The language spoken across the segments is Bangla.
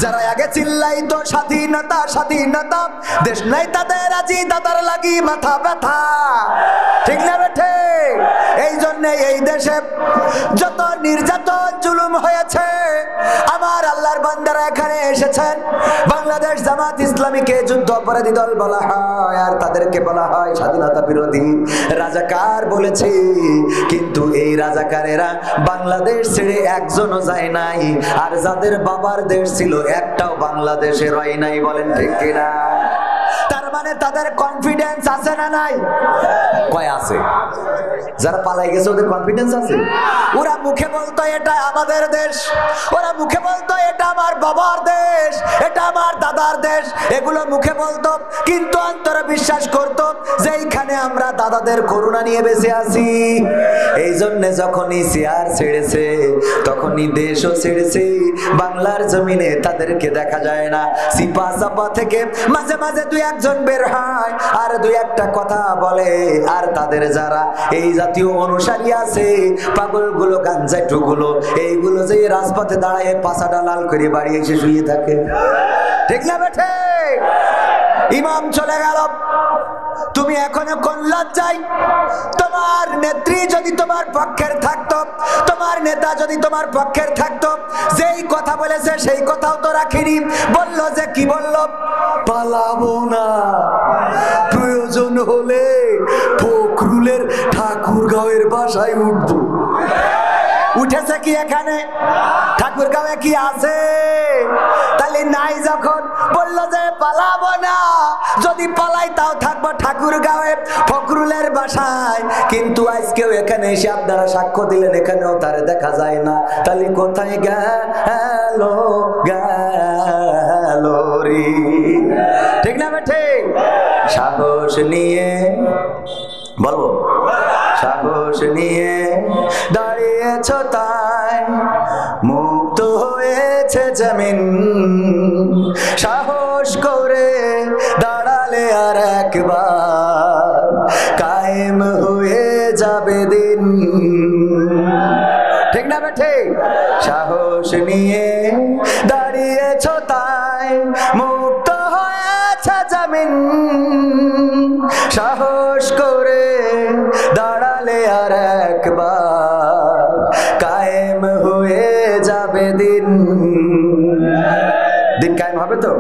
যারা আগে চিল্লাইতো স্বাধীনতা স্বাধীনতা, দেশ নাই তাদের আজি দাদার লাগি মাথা ব্যথা। ঠিক না বেঠে? এই জন্য এই দেশে যত নির্যাতন জুলুম হয়েছে, আমার আল্লাহর বান্দারা এখানে এসেছেন। বাংলাদেশ জামাত ইসলামীকে যুদ্ধ অপরাধী দল বলা হয়, আর তাদেরকে বলা হয় স্বাধীনতা বিরোধী রাজাকার বলেছে। কিন্তু এই রাজাকারেরা বাংলাদেশ ছেড়ে একজনও যায় নাই, আর যাদের বাবার দেশ ছিল একটাও বাংলাদেশে রয় নাই। বলেন ঠিক কিনা? তার মানে তাদের কনফিডেন্স আছে না নাই? কয় আছে? যারা পালাই গেছে ওদের কনফিডেন্স আছে। ওরা মুখে বলতো এটা আমাদের দেশ, ওরা মুখে বলতো এটা আমার বাবার দেশ, এটা আমার দাদার দেশ, এগুলো মুখে বলতো, কিন্তু অন্তরে বিশ্বাস করতো যে এইখানে আমরা দাদাদের করুণা নিয়ে বেঁচে আছি। এই জন্য যখনই চেয়ার ছেড়েছে তখনই দেশও ছেড়েছে। বাংলার জমিনে তাদেরকে দেখা যায় না। সিপা চাপা থেকে মাঝে মাঝে দুই একজন বের হয় আর দুই একটা কথা বলে, আর তাদের যারা এই জাতীয় অনুসারী আছে, পাগলগুলো গাঞ্জাটুগুলো, এইগুলো যে রাজপথে দাঁড়ায় পাছাটা লাল করে বাড়ি এসে শুয়ে থাকে। ঠিক না বেঠে? ইমাম চলে গেল, তুমি এখনো কোন লজ্জায়? তোমার নেত্রী যদি তোমার পক্ষের থাকতো, তোমার নেতা যদি তোমার পক্ষের থাকতো, যেই কথা বলেছে সেই কথাও তো রাখিনি। বললো যে কি বললো? পালাবো না, প্রয়োজন হলে ফখরুলের ঠাকুরগাঁওয়ের বাসায় উঠবো। উঠেছে কি এখানে? ঠাকুরগাঁওয়ে কি আছে? তাহলে নাই যখন বললো যে পালাবো না, যদি পালাই তাও থাকবো ঠাকুরগাঁওয়ে ফখরুলের বাসায়। কিন্তু আজকেও এখানে এসে আপনারা সাক্ষ্য দিলেন এখানেও তার দেখা যায় না। তাহলে কোথায় গেল গেল রে? ঠিক না বেঠে? সাহস নিয়ে বলবো, সাহস নিয়ে দাঁড়িয়েছ তাই মুক্ত হয়েছে জমিন। সাহস করে দাঁড়ালে আর একবার কায়েম হয়ে যাবে দিন। ঠিক না বেঠে? সাহস নিয়ে দাঁড়িয়েছ তাই মুক্ত হয়েছে জমিন। সাহস করে দাঁড়ালে আর একবার কায়েম হয়ে যাবে দিন। দিন কায়েম হবে তো?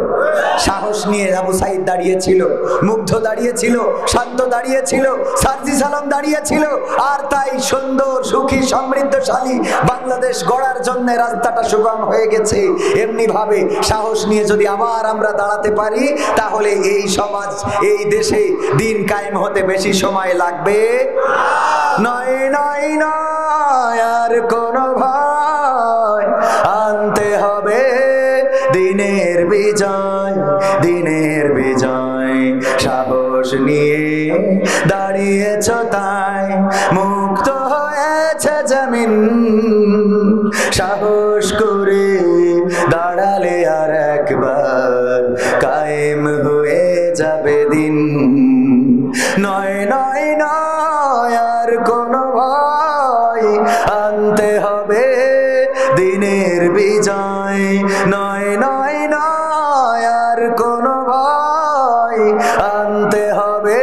সাহস নিয়ে আবু সাইদ দাঁড়িয়েছিল, মুগ্ধ দাঁড়িয়েছিল, শান্ত দাঁড়িয়েছিল, সার্জিস আলম দাঁড়িয়েছিল। আর তাই সুন্দর সুখী সমৃদ্ধশালী বাংলাদেশ গড়ার জন্য রাস্তাটা সুগম হয়ে গেছে। এমনি ভাবে সাহস নিয়ে যদি আবার আমরা দাঁড়াতে পারি, তাহলে এই সমাজ, এই দেশে দিন কায়েম হতে বেশি সময় লাগবে নয়। নয় নয় আর কোনো ভয়, আনতে হবে দিনের বিজয়, দিনের বিজয়। সাহস নিয়ে দাঁড়িয়েছ তাই মুক্ত হয়েছে জমিন। সাহস করে দাঁড়ালে আর একবার কায়েম হয়ে যাবে দিন। নয় নয় নয় আর কোনো ভয়, আনতে হবে দিনের বিজয়। নয় নয় নয় আর কোনো ভয়, আনতে হবে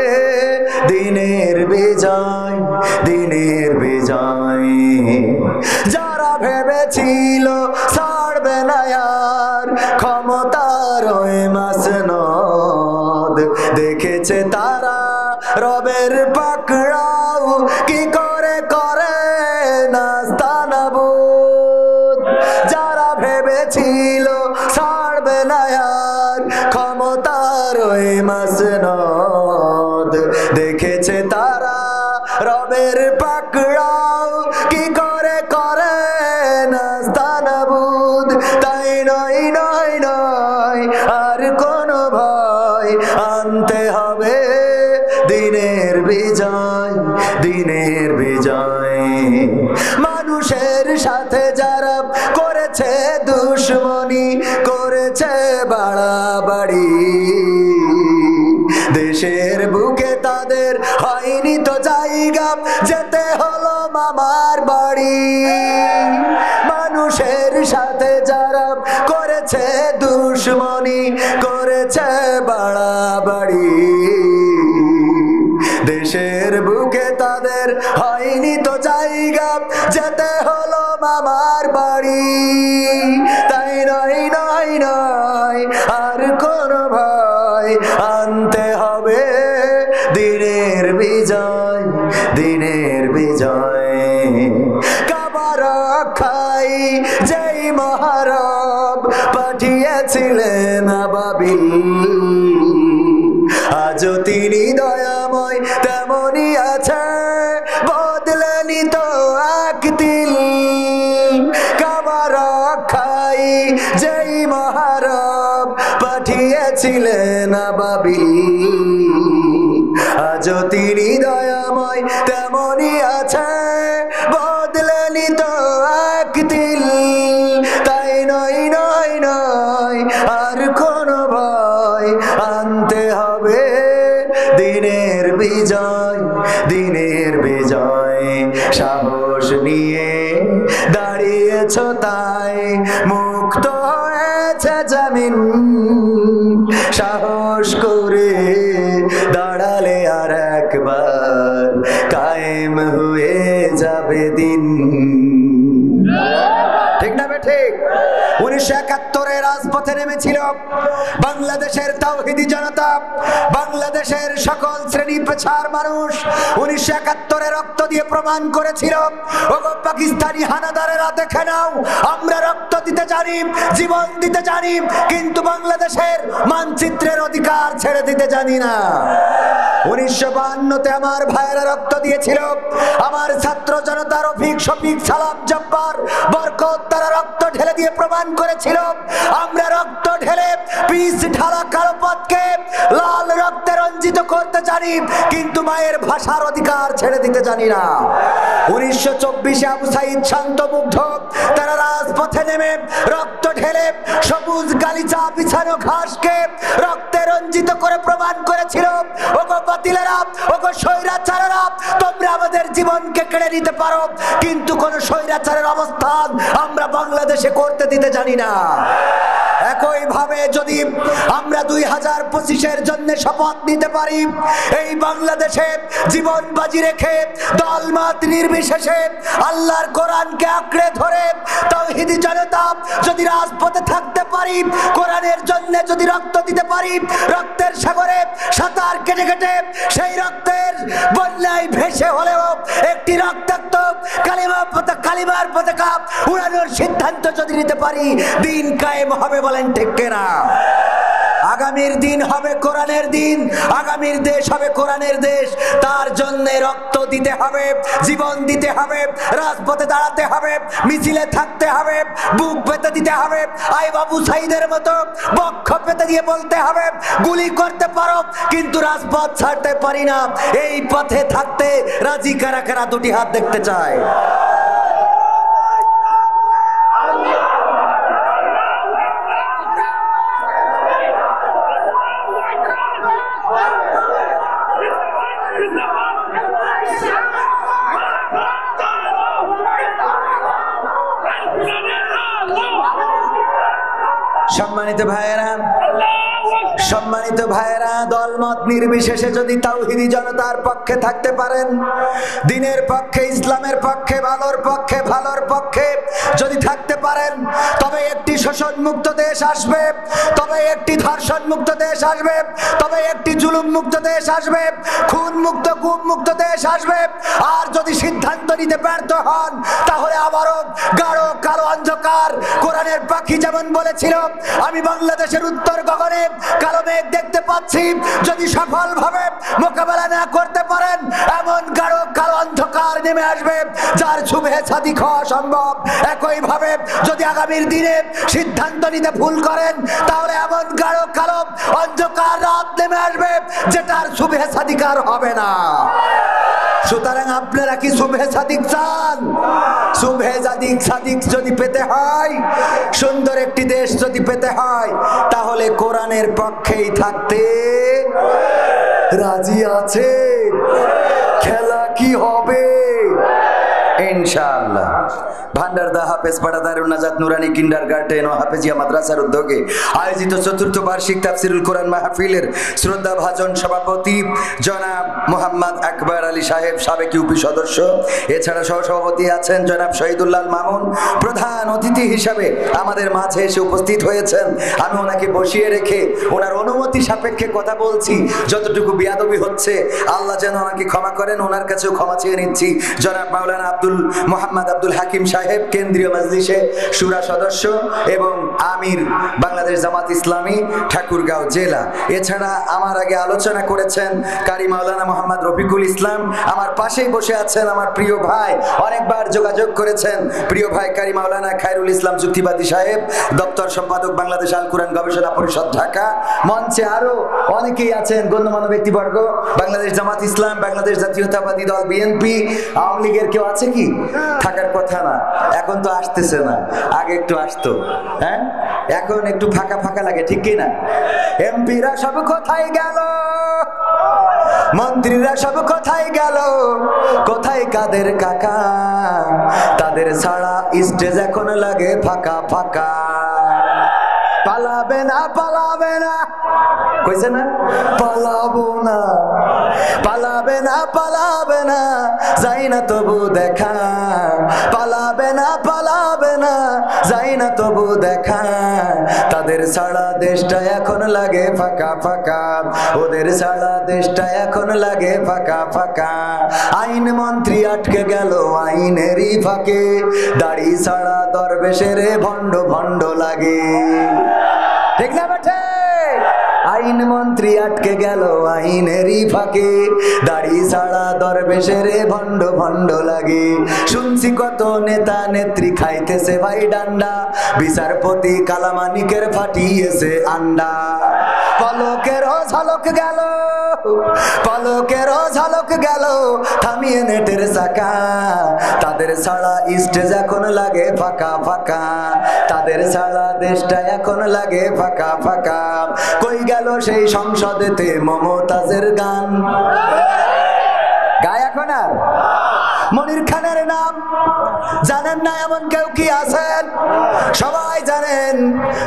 দিনের বিজয়, দিনের বিজয়। যারা ভেবেছিল ছাড়বে না আর ক্ষমতার ওই মাসনদ, দেখেছে তারা রবের পাকড়াও কি করে করে নাস্তানাবুদ। যারা ভেবেছিল ছাড়বে না আর ক্ষমতার ওই মাসনদ, দেখেছে তারা রবের পাকড়াও কি করে করে নাস্তানাবুদ। তাই নয় নয় নয় আর কোনো ভয়, আনতে হবে দিনের বিজয়, দিনের বিজয়। মানুষের সাথে যারা করেছে দুশ্মনী, করেছে বাড়াবাড়ি, দেশের বুকে তাদের হয়নি তো জায়গা, যেতে হলো মামার বাড়ি। মানুষের সাথে যারা করেছে দুশ্মনী করেছে বাড়াবাড়ি, দেশের বুকে তাদের হয়নি তো জায়গা, যেতে হলো মামার বাড়ি। তাই নয় নয় নয় আর কোন ভয়, আনতে হবে দিনের বিজয়, দিনের বিজয়। কাবা রক্ষায় যেই মহারব পাঠিয়েছিলেন আবাবিল, আজও তিনি দয়াময় তেমনই আছে, বদলেনি তো এক তিল। কাবা রক্ষায় যেই মহারব পাঠিয়েছিলেন আবাবিল, আজও তিনি দয়াময় তেমনই আছে, বদলেনি তো এক তিল। তাই নয় নয় নয় আর কোন ভয়, আনতে হবে দিনের বিজয়, দিনের বিজয়। সাহস নিয়ে দাঁড়িয়েছ তাই মুক্ত হয়েছে জমিন, সাহস করে দাঁড়ালে আর একবার কায়েম হয়ে যাবে দিন। ঠিক না ঠিক? 1971 রাজপথে নেমেছিল বাংলাদেশের তাওহীদি জনতা, বাংলাদেশের সকল শ্রেণী পেশার মানুষ 1971 রক্ত দিয়ে প্রমাণ করেছিল, ওগো পাকিস্তানি হানাদারেরা দেখে নাও, আমরা রক্ত দিতে জানি, জীবন দিতে জানি, কিন্তু বাংলাদেশের মানচিত্রের অধিকার ছেড়ে দিতে জানি না। 1952-তে আমার ভাইয়েরা রক্ত দিয়েছিল, আমার ছাত্র জনতা রফিক, শফিক, সালাম, জব্বার, বরকত, তারা রক্ত ঢেলে দিয়ে প্রমাণ করেছিল আমরা রক্ত ঢেলে পিচ ঢালা কালো পথকে লাল রক্তে রঞ্জিত করতে জানি, কিন্তু মায়ের ভাষার অধিকার ছেড়ে দিতে জানি না। 1924-এ আবু সাইদ শান্ত মুগ্ধ, তারা রাজপথে নেমে রক্ত ঢেলে সবুজ গালিচা বিছানো ঘাসকে রক্তে রঞ্জিত করে প্রমাণ করেছিল, ওগো বাতিলেরা, ওগো স্বৈরাচারেরা, তোমরা আমাদের জীবনকে কেড়ে নিতে পারো, কিন্তু কোন স্বৈরাচারের অবস্থান আমরা বাংলাদেশে করতে দিতে জানি না। একই ভাবে যদি আমরা 2025-এর জন্য শপথ নিতে পারি, এই বাংলাদেশে জীবন বাজি রেখে দলমত নির্বিশেষে আল্লাহর কোরআনকে আঁকড়ে ধরে তাওহীদি জনতা যদি রাজপথে থাকতে পারি, কোরআনের জন্য যদি রক্ত দিতে পারি, রক্তের সাগরে সাঁতার কেটে কেটে সেই রক্তের বন্যায় ভেসে হলেও একটি রক্তাক্ত কালিমার পতাকা উড়ানোর সিদ্ধান্ত যদি নিতে পারি, দিন কায়েম হবে। বলেন ঠিক কিনা? আগামীর দিন হবে কোরআনের দিন, আগামীর দেশ হবে কোরআনের দেশ। তার জন্য রক্ত দিতে হবে, জীবন দিতে হবে, রাজপথে দাঁড়াতে হবে, মিছিলে থাকতে হবে, বুক পেতে দিতে হবে, আই বাবু সাইদের মতো বক্ষ পেতে দিয়ে বলতে হবে গুলি করতে পারো, কিন্তু রাজপথ ছাড়তে পারি না। এই পথে থাকতে রাজি কারা কারা? দুটি হাত দেখতে চায়। সম্মানিত ভাইয়েরা, সম্মানিত ভাইয়েরা, দলমত নির্বিশেষে যদি তাওহীদি জনতার পক্ষে থাকতে পারেন, দিনের পক্ষে, ইসলামের পক্ষে, ভালোর পক্ষে, ভালোর পক্ষে যদি থাকতে পারেন, তবে একটি শোষণ মুক্ত দেশ আসবে, তবে একটি ধর্ষণ মুক্ত দেশ আসবে, তবে একটি জুলুম মুক্ত দেশ আসবে, খুন মুক্ত, গুম মুক্ত দেশ আসবে। আর যদি সিদ্ধান্ত নিতে ব্যর্থ হন, তাহলে আবারও গাঢ় কালো অন্ধকার। কোরআনের পাখি যেমন বলেছিল, আমি বাংলাদেশের উত্তর গগনে কালো মেঘ দেখতে পাচ্ছি, যদি সফলভাবে মোকাবেলা না করতে পারেন, এমন গাঢ় কালো অন্ধকার নেমে আসবে যার শুভে সাদিক হওয়া সম্ভব। একইভাবে যদি আগামীর দিনে সিদ্ধান্ত নিতে ভুল করেন, তাহলে এমন গাঢ় কালো অন্ধকার রাত নেমে আসবে যেটার শুভে সাদিকার হবে না। সুতরাং আপনারা কি শুভে সাদিক চান? শুভে সাদিক যদি পেতে হয়, সুন্দর একটি দেশ যদি পেতে হয়, তাহলে কোরআনের পক্ষেই থাকতে রাজি আছে। খেলা কি হবে? ইনশাআল্লাহ। ভান্ডারদা হাফেজ পাড়া দারুন নাজাত নুরানি কিন্ডারগার্টেন ও হাফেজিয়া মাদ্রাসার উদ্যোগে আয়োজিত চতুর্থ বার্ষিক তাফসিরুল কোরআন মাহফিলের শ্রদ্ধাভাজন সভাপতি জনাব মোহাম্মদ আকবর আলী সাহেব, সাবেক ইউপি সদস্য, এছাড়া সহসভাপতি আছেন জনাব শহীদুল্লাহ মামুন। প্রধান অতিথি হিসাবে আমাদের মাঝে এসে উপস্থিত হয়েছেন। আমি ওনাকে বসিয়ে রেখে ওনার অনুমতি সাপেক্ষে কথা বলছি। যতটুকু বিয়াদবি হচ্ছে আল্লাহ যেন আমাকে ক্ষমা করেন, ওনার কাছেও ক্ষমা চেয়ে নিচ্ছি। জনাব মাওলানা মোহাম্মদ আব্দুল হাকিম সাহেব, কেন্দ্রীয় মজলিসে শুরা সদস্য এবং আমির বাংলাদেশ জামাত ইসলামী ঠাকুরগাঁও জেলা। এছাড়া আমার আগে আলোচনা করেছেন কারি মাওলানা মোহাম্মদ রফিকুল ইসলাম। আমার পাশেই বসে আছেন আমার প্রিয় ভাই, অনেকবার যোগাযোগ করেছেন প্রিয় ভাই কারি মাওলানা খায়রুল ইসলাম যুক্তিবাদী সাহেব, দপ্তর সম্পাদক বাংলাদেশ আল কোরআন গবেষণা পরিষদ ঢাকা। মঞ্চে আরো অনেকেই আছেন গণ্যমান্য ব্যক্তিবর্গ, বাংলাদেশ জামাত ইসলাম, বাংলাদেশ জাতীয়তাবাদী দল বিএনপি, আওয়ামী লীগের কেউ আছে কি? থাকার কথা না, এখন তো আসতেছে না, আগে একটু আসতো। হ্যাঁ, এখন একটু ফাঁকা ফাঁকা লাগে, ঠিক কি না? এমপিরা সব কোথায় গেল, মন্ত্রীরা সব কোথায় গেল, কোথায় কাদের কাকা? তাদের ছাড়া স্টেজ এখন লাগে ফাঁকা ফাঁকা। পালাবে না, পালাবে না, কইছে না পালাবো না, পালাবে না, পালাবে না, যাই না তবু দেখা, পালাবে না, পালাবে না, যাই না তবু দেখা। তাদের ছাড়া দেশটা এখন লাগে ফাঁকা ফাঁকা, ওদের ছাড়া দেশটা এখন লাগে ফাঁকা ফাঁকা। আইন মন্ত্রী আটকে গেল আইনেরই ফাঁকে, দাড়ি ছাড়া দরবেশের ভণ্ড ভণ্ড লাগে, ঠিক না বেঠে? আইন মন্ত্রী আটকে গেল আইনেরই ফাঁকে, দাড়ি ছাড়া দরবেশের ভণ্ড ভণ্ড লাগে। শুনছি কত নেতা নেত্রী খাইতেছে ভাই ডান্ডা, বিচারপতি কালামানিকের ফাটিয়েছে আন্ডা। পলকেরও ঝলক গেল, পলকেরও ঝলক গেল, থামিয়ে নেটের চাকা। তাদের ছাড়া স্টেজ এখন লাগে ফাঁকা ফাঁকা, তাদের ছাড়া দেশটা এখন লাগে ফাঁকা ফাঁকা। কই গেল সেই সংসদেতে মমতাজের গান? গায় এখন আর? মনির খানের নাম জানেন না এমন কেউ কি আছেন? সবাই জানেন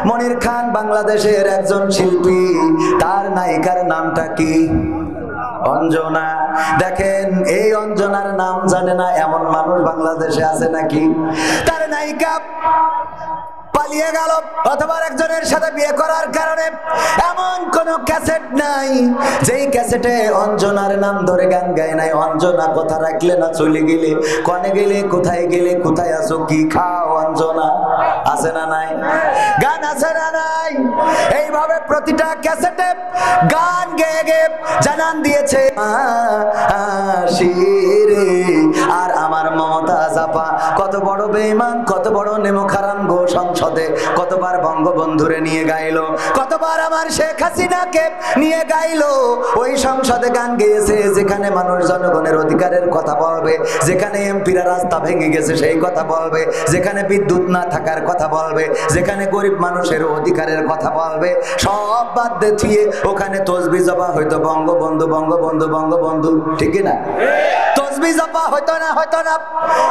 মনির খান বাংলাদেশের একজন শিল্পী। তার নায়িকার নামটা কি? অঞ্জনা। দেখেন, এই অঞ্জনার নাম জানে না এমন মানুষ বাংলাদেশে আছে নাকি? তার নায়িকা পালিয়ে গেল অথবা একজনের সাথে বিয়ে করার কারণে এমন কোন ক্যাসেট নাই যেই ক্যাসেটে অঞ্জনার নাম ধরে গান গায় নাই। অঞ্জনা কথা রাখলে না চলে গেলে, কনে গেলে, কোথায় গেলে, কোথায় আছো, কি খাও, অঞ্জনা আছে না নাই? গান আছে না নাই? এইভাবে প্রতিটা ক্যাসেটে গান গেয়ে গেয়ে জানান দিয়েছে শিরে। আর আমার মমতা জাপা কত বড় বেঈমান, কত বড় নেমখারাম গো। সংসদে কতবার বঙ্গবন্ধুরে নিয়ে গাইলো, কতবার আমার শেখ হাসিনাকে নিয়ে গাইলো। ওই সংসদে গান গেয়েছে যেখানে মানুষ জনগণের অধিকারের কথা বলবে, যেখানে এমপিরা রাস্তা ভেঙে গেছে সেই কথা বলবে, যেখানে বিদ্যুৎ না থাকার কথা বলবে, যেখানে গরিব মানুষের অধিকারের কথা বলবে, সব বাদ দিয়ে ওখানে তসবি জপা হয়তো বঙ্গবন্ধু বঙ্গবন্ধু বঙ্গবন্ধু, ঠিক না? তসবি জপা হয়তো না, হয়তো না।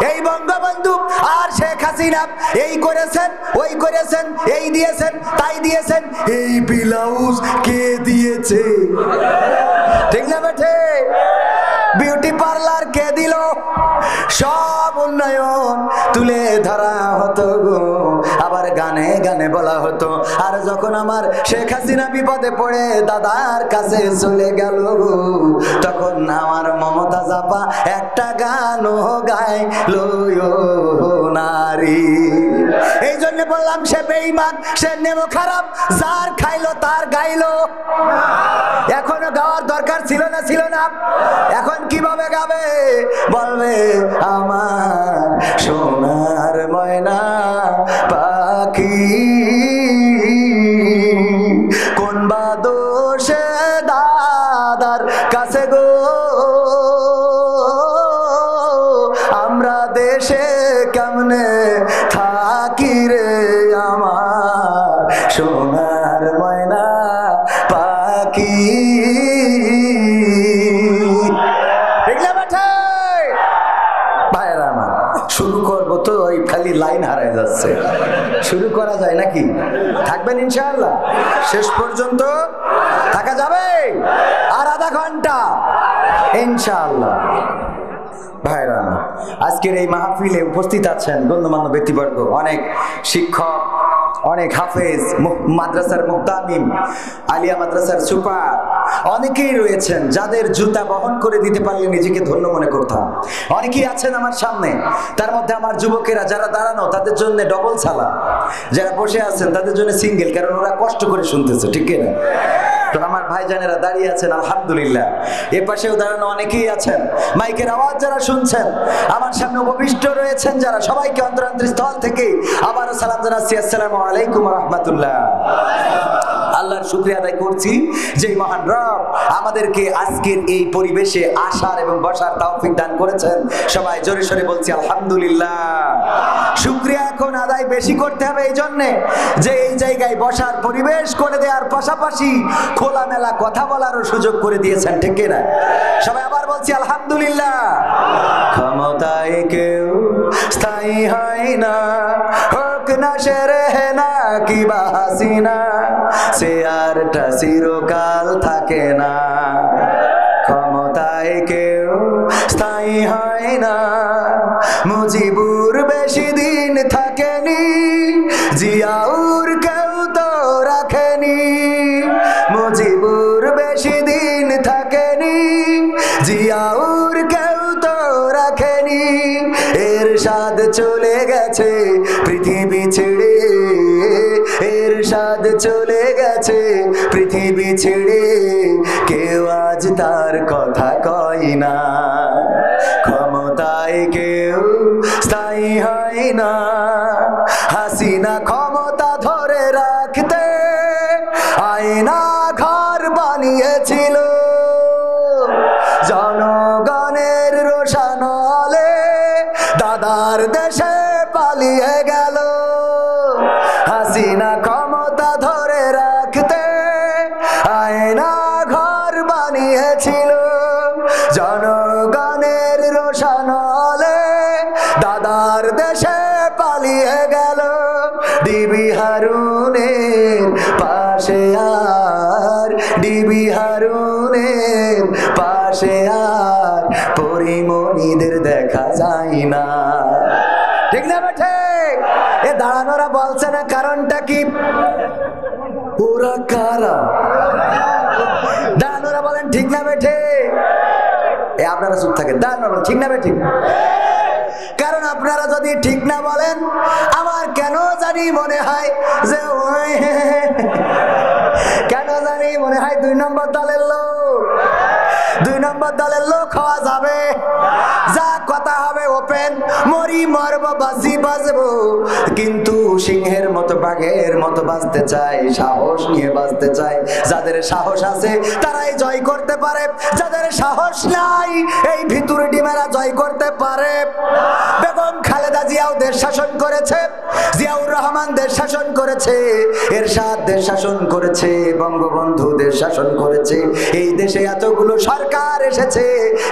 এই বঙ্গবন্ধু আর শেখ হাসিনা এই করেছেন, ওই করেছেন, এই দিয়েছেন, তাই দিয়েছেন। এই ব্লাউজ কে দিয়েছে, ঠিক না বেঠে? বিউটি পার্লার কে দিল? সব উন্নয়ন তুলে ধরা হতো গো, আবার গানে গানে বলা হতো। আর যখন আমার শেখ হাসিনা বিপদে পড়ে দাদার কাছে চলে গেল, তখন আমার মমতা জাপা একটা গানও গাইলো নারী। এই জন্য বললাম সে বেঈমান, সে নেমো খারাপ, যার খাইলো তার গাইলো। এখনো গাওয়ার দরকার ছিল না, ছিল না? এখন কিভাবে গাবে? বলবে আমার সোনার ময়না পাখি, কোন বা দোষে দাদার কাছে গো, আমরা দেশে কেমনে থাকি রে আমার সোনার ময়না পাখি। শুরু করা যায় নাকি? থাকবেন ইনশাআল্লাহ? শেষ পর্যন্ত থাকা যাবে? আর আধা ঘন্টা ইনশাআল্লাহ। ভাইরা, আজকের এই মাহফিলে উপস্থিত আছেন গণ্যমান্য ব্যক্তিবর্গ, অনেক শিক্ষক, অনেক হাফেজ, মাদ্রাসার মুহতামিম, আলিয়া মাদ্রাসার সুপার, অনেকেই রয়েছেন যাদের জুতা বহন করে দিতে পারলে নিজেকে ধন্য মনে করতাম। অনেকেই আছেন আমার সামনে, তার মধ্যে আমার যুবকেরা যারা দাঁড়ানো তাদের জন্য ডবল সালাম, যারা বসে আছেন তাদের জন্য সিঙ্গেল, কারণ ওরা কষ্ট করে শুনতেছে, ঠিক কিনা? তো আমার ভাইজানেরা দাঁড়িয়ে আছেন আলহামদুলিল্লাহ। এ পাশেও দাঁড়ানো অনেকেই আছেন, মাইকের আওয়াজ যারা শুনছেন, আমার সামনে উপবিষ্ট রয়েছেন যারা, সবাইকে অন্তরান্তরস্থল থেকে আবারও সালাম জানাচ্ছি, আসসালামু আলাইকুম ওয়া রাহমাতুল্লাহ। আল্লাহর শুকরিয়া আদায় করছি যে মহান রব আমাদেরকে আজকের এই পরিবেশে আসার এবং বসার তৌফিক দান করেছেন। সবাই জোরে সোরে বলছি আলহামদুলিল্লাহ। শুকরিয়া এখন আদায় বেশি করতে হবে এই জন্যে যে এই জায়গায় বসার পরিবেশ করে দেওয়ার পাশাপাশি খোলামেলা কথা বলারও সুযোগ করে দিয়েছেন, ঠিক কিনা? সবাই আবার বলছি আলহামদুলিল্লাহ। ক্ষমতায় কেউ স্থায়ী হয় না, হোক না সেরে না কি বা হাসিনা, সে আরটা চিরকাল থাকে না। ক্ষমতায় কেউ স্থায়ী হয় না, মুজিবুর বেশি দিন থাকেনি, জিয়াউর কেউ তো রাখেনি। মুজিবুর বেশি দিন থাকেনি, জিয়াউর কেউ তো রাখেনি। এরশাদ চলে গেছে পৃথিবী ছেড়ে, এরশাদ চলে গেছে পৃথিবী ছেড়ে, কেউ আজ তার কথা কয় না। ক্ষমতায় কেউ স্থায়ী হয় না, হাসিনা ক্ষমতা ধরে রাখতে আয়না ঘর বানিয়েছিল, জনগণের রোশানলে দাদার দেশে পালিয়ে গেল। হাসিনা ক্ষমতা ধরে রাখতে আয়না ঘর বানিয়েছিল, জনগণের রোশানলে দাদার দেশে পালিয়ে গেল। ডিবি হারুনের পাশে আর, ডিবি হারুনের পাশে আর পরিমণিদের দেখা যায় না, ঠিক না বেঠে? এ দাঁড়ানোরা বলছে না, কারণটা কি? ওরা কারা? দাঁড়ানোরা বলেন ঠিক না বেঠে? এ আপনারা চুপ থাকেন, দাঁড়ানোরা ঠিক না বেঠে? কারণ আপনারা যদি ঠিক না বলেন, আমার কেন জানি মনে হয় যে ওই কেন জানি মনে হয় 2 নম্বর দলের লোক, 2 নম্বর দলের লোক হওয়া যাবে। যা কথা হবে ওপেন, মরি মরব বাজি বাজবো, কিন্তু সিংহের মতো বাঘের মতো বাঁচতে চাই, সাহস নিয়ে বাঁচতে চাই। যাদের সাহস আছে তারাই জয় করতে পারে, যাদের সাহস নাই এই ভিতরে ডিমেরা জয় করতে পারে। বেগম খালেদা জিয়াও দেশ শাসন করেছে, জিয়াউর রহমান দেশ শাসন করেছে, এরশাদ দেশ শাসন করেছে, বঙ্গবন্ধু দেশ শাসন করেছে। এই দেশে এতগুলো সরকার এসেছে,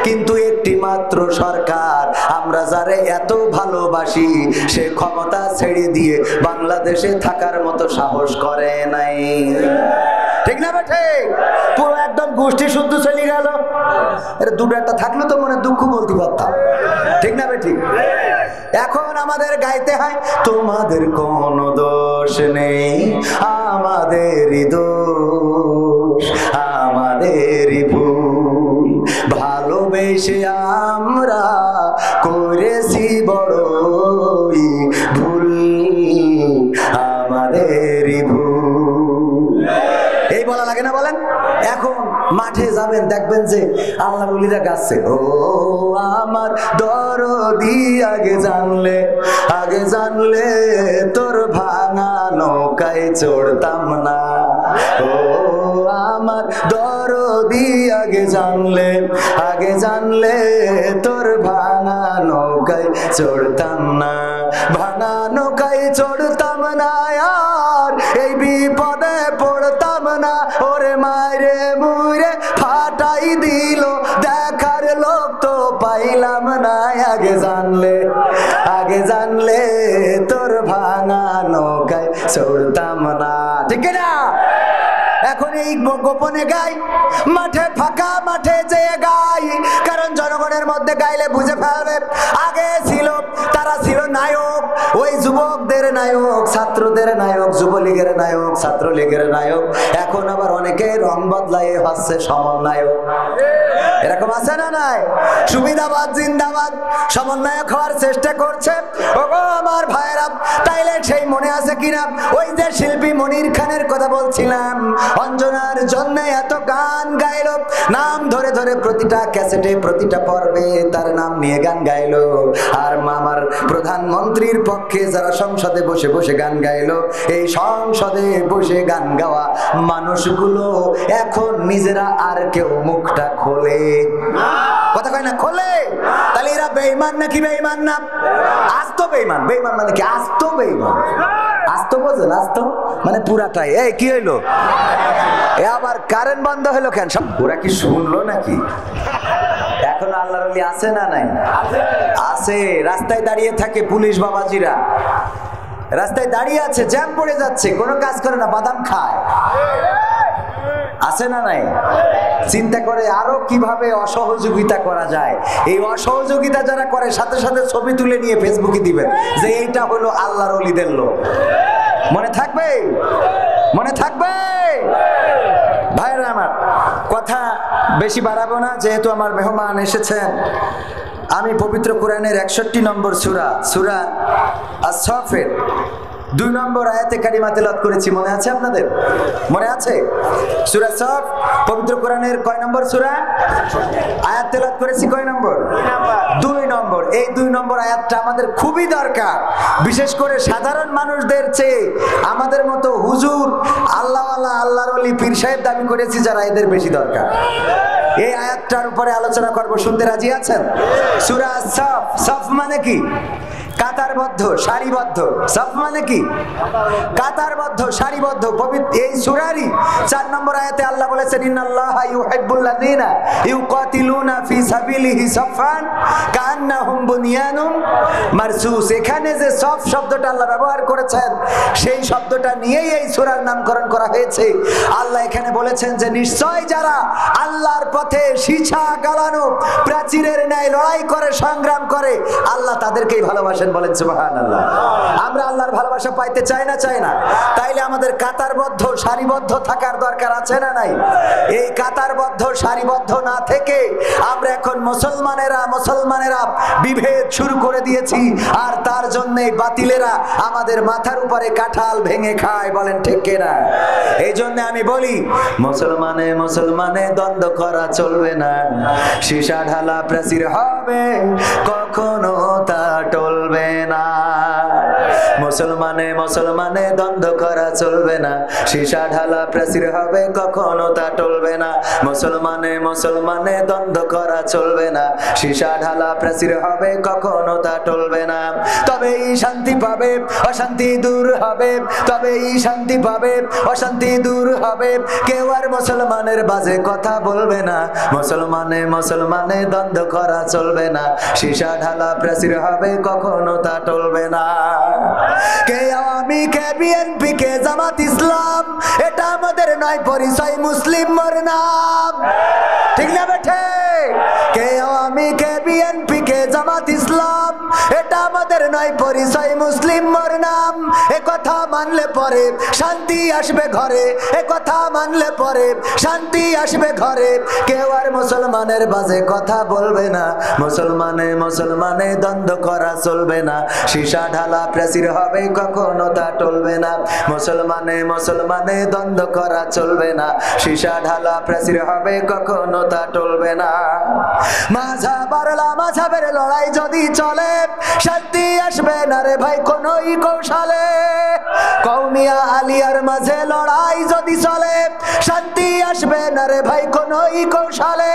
কিন্তু একটি মাত্র সরকার আমরা যারে এত ভালোবাসি সে ক্ষমতা ছেড়ে দিয়ে বাংলাদেশে থাকার মতো সাহস করে নাই, ঠিক না বেঠে? পুরো একদম গোষ্ঠী শুদ্ধ চলে গেল। এর দুটো একটা থাকলে তো মনে দুঃখ বলতে পারতাম, ঠিক না বেঠি? এখন আমাদের গাইতে হয় তোমাদের কোনো দোষ নেই, আমাদেরই দোষ, আমাদেরই ভুল, ভালোবেসে আমরা করেছি বড়ই ভুল, আমাদেরই ভুল। এই বলা লাগে না বলেন? এখন মাঠে যাবেন দেখবেন যে আল্লাহর ওলিরা গাচ্ছে, ও আমার দরদি আগে জানলে তোর ভাঙা নৌকায় চড়তাম না, ও আমার দরদি আগে জানলে তোর ভাঙা নৌকায় চড়তাম না, ভাঙা নৌকায় চড়তাম না, আর এই বিপদে পড়তাম না। ওরে মারে মুরে ফাটাই দিল, দেখার লোক তো পাইলাম না, আগে আগে জানলে তোর ভাঙা নৌকায় চড়তাম না। ঠিক না? এখন এই গোপনে গাই, মাঠে ফাঁকা মাঠে যেয়ে গাই, কারণ জনগণের মধ্যে গাইলে বুঝে ফেলবে। আগে ছিল, তারা ছিল নায়ক, ওই যুবকদের নায়ক, ছাত্রদের নায়ক, যুবলীগের নায়ক, ছাত্রলীগের নায়ক। এখন আবার অনেকে রং বদলাই হচ্ছে সমন্বয়ক। এরকম আছে না নাই? সুবিধাবাদ জিন্দাবাদ, সমন্বয়ক হওয়ার চেষ্টা করছে। ওগো আমার ভাইয়েরা, তাইলে সেই মনে আছে কিনা ওই যে শিল্পী মনির খানের কথা বলছিলাম, অঞ্জনার জন্য এত গান গাইলো, নাম ধরে ধরে প্রতিটা ক্যাসেটে প্রতিটা পর্বে তার নাম নিয়ে গান গাইলো। আর আমার প্রধানমন্ত্রীর পক্ষে যারা সংসদে বসে বসে গান গাইলো, এই সংসদে বসে গান গাওয়া মানুষগুলো এখন নিজেরা আর কেউ মুখটা খোলে, কথা কয় না, খোলে। তাহলে এরা বেঈমান নাকি বেঈমান না? আস্ত বেঈমান। বেঈমান মানে কি? আস্ত বেঈমান। আস্ত বোঝেন? আস্ত মানে পুরাটাই। এই কি হইলো? এ আবার কারেন্ট বন্ধ হলো কেন? সব ওরা কি শুনলো নাকি? এখন আল্লাহর ওলি আছে না নাই? আছে। রাস্তায় দাঁড়িয়ে থাকে পুলিশ বাবাজিরা, রাস্তায় দাঁড়িয়ে আছে, জ্যাম পড়ে যাচ্ছে, কোনো কাজ করে না, বাদাম খায়। আছে না নাই? চিন্তা করে আরো কিভাবে অসহযোগিতা করা যায়। এই অসহযোগিতা যারা করে সাথে সাথে ছবি তুলে নিয়ে ফেসবুকে দিবেন যে এইটা হলো আল্লাহর ওলিদের লোক। মনে থাকবে? মনে থাকবে? ভাইরা আমার, কথা বেশি বাড়াবো না, যেহেতু আমার মেহমান এসেছেন। আমি পবিত্র কোরআনের 61 নম্বর সূরা, সূরা আস-সাফের 2 নম্বর আয়াতে কারিমা তেলাওয়াত করেছি, মনে আছে আপনাদের? মনে আছে? সূরা সাফ পবিত্র কোরআনের কয় নম্বর সূরা? আয়াত তেলাওয়াত করেছি কয় নম্বর? 2 নম্বর। এই 2 নম্বর আয়াতটা আমাদের খুবই দরকার, বিশেষ করে সাধারণ মানুষদের চেয়ে আমাদের মতো হুজুর, আল্লাহওয়ালা, আল্লাহর ওলি, পীর সাহেব দাবি করেছি যারা, এদের বেশি দরকার। এই আয়াতটার উপরে আলোচনা করব, শুনতে রাজি আছেন? সূরা সাফ। সাফ মানে কি? কাতারবদ্ধ, সারিবদ্ধ। সাফ মানে কি? কাতারবদ্ধ, সারিবদ্ধ। এই সূরারই 4 নম্বর আয়াতে আল্লাহ বলেছেন, ইন্নাল্লাহা ইউহিব্বুল লাযিনা ইউকাতিলুনা ফি সাবিলিহি সাফান কান্নাহুম বুনিয়ানুম মারসুস। এখানে যে সাফ শব্দটা আল্লাহ ব্যবহার করেছেন, সেই শব্দটা নিয়েই এই সূরার নামকরণ করা হয়েছে। আল্লাহ এখানে বলেছেন যে নিশ্চয় যারা আল্লাহর পথে সীসা গালানো প্রাচীরের ন্যায় লড়াই করে, সংগ্রাম করে, আল্লাহ তাদেরকেই ভালোবাসেন। বলেন সুবহানাল্লাহ। আমরা আল্লাহর ভালোবাসা পাইতে চাই না? চাই না? তাইলে আমাদের কাতারবদ্ধ, সারিবদ্ধ থাকার দরকার আছে না নাই? এই কাতারবদ্ধ, সারিবদ্ধ না থেকে আমরা এখন মুসলমানেরা বিভেদ শুরু করে দিয়েছি, আর তার জন্যে বাতিলেরা আমাদের মাথার উপরে কাঁঠাল ভেঙে খায়। বলেন ঠিক কিনা? এই জন্য আমি বলি, মুসলমানে দ্বন্দ্ব করা চলবে না। সীসা ঢালা প্রাচীর হবে, কখনো তা টলবে না। মুসলমানে দ্বন্দ্ব করা চলবে না। সীসা ঢালা প্রাচীর হবে, কখনো তা টলবে না। মুসলমানে দ্বন্দ্ব করা চলবে না। সীসা ঢালা প্রাচীর হবে, কখনো তা টলবে না। তবেই শান্তি পাবে, অশান্তি দূর হবে। তবেই শান্তি পাবে, অশান্তি দূর হবে। কেউ আর মুসলমানের বাজে কথা বলবে না। মুসলমানে দ্বন্দ্ব করা চলবে না। সীসা ঢালা প্রাচীর হবে, কখনো তা টলবে না। কে আওয়ামী, কে বিএনপি, কে জামাত ইসলাম, এটা আমাদের নয় পরিচয়, মুসলিম মোর নাম। ঠিক না বেঠে? কে আওয়ামী, কে বিএনপি, কে জামাত ইসলাম, এটা আমাদের নয় পরিচয়, মুসলিম মোর নাম। এ কথা মানলে পরে শান্তি আসবে ঘরে, এ কথা মানলে পরে শান্তি আসবে ঘরে। কেউ আর মুসলমানের বাজে কথা বলবে না। মুসলমানে দ্বন্দ্ব করা চলবে না। সীসা ঢালা প্রাচীর হবে, কখনো তা টলবে না। মুসলমানে দ্বন্দ্ব করা চলবে না। সীসা ঢালা প্রাচীর হবে, কখনো তা টলবে না। মাঝাবের লড়াই যদি চলে, শান্তি আসবে না রে ভাই কোনই কৌশলে। কওমিয়া আলিয়ার মাঝে লড়াই যদি চলে, শান্তি আসবে না রে ভাই কোনই কৌশলে।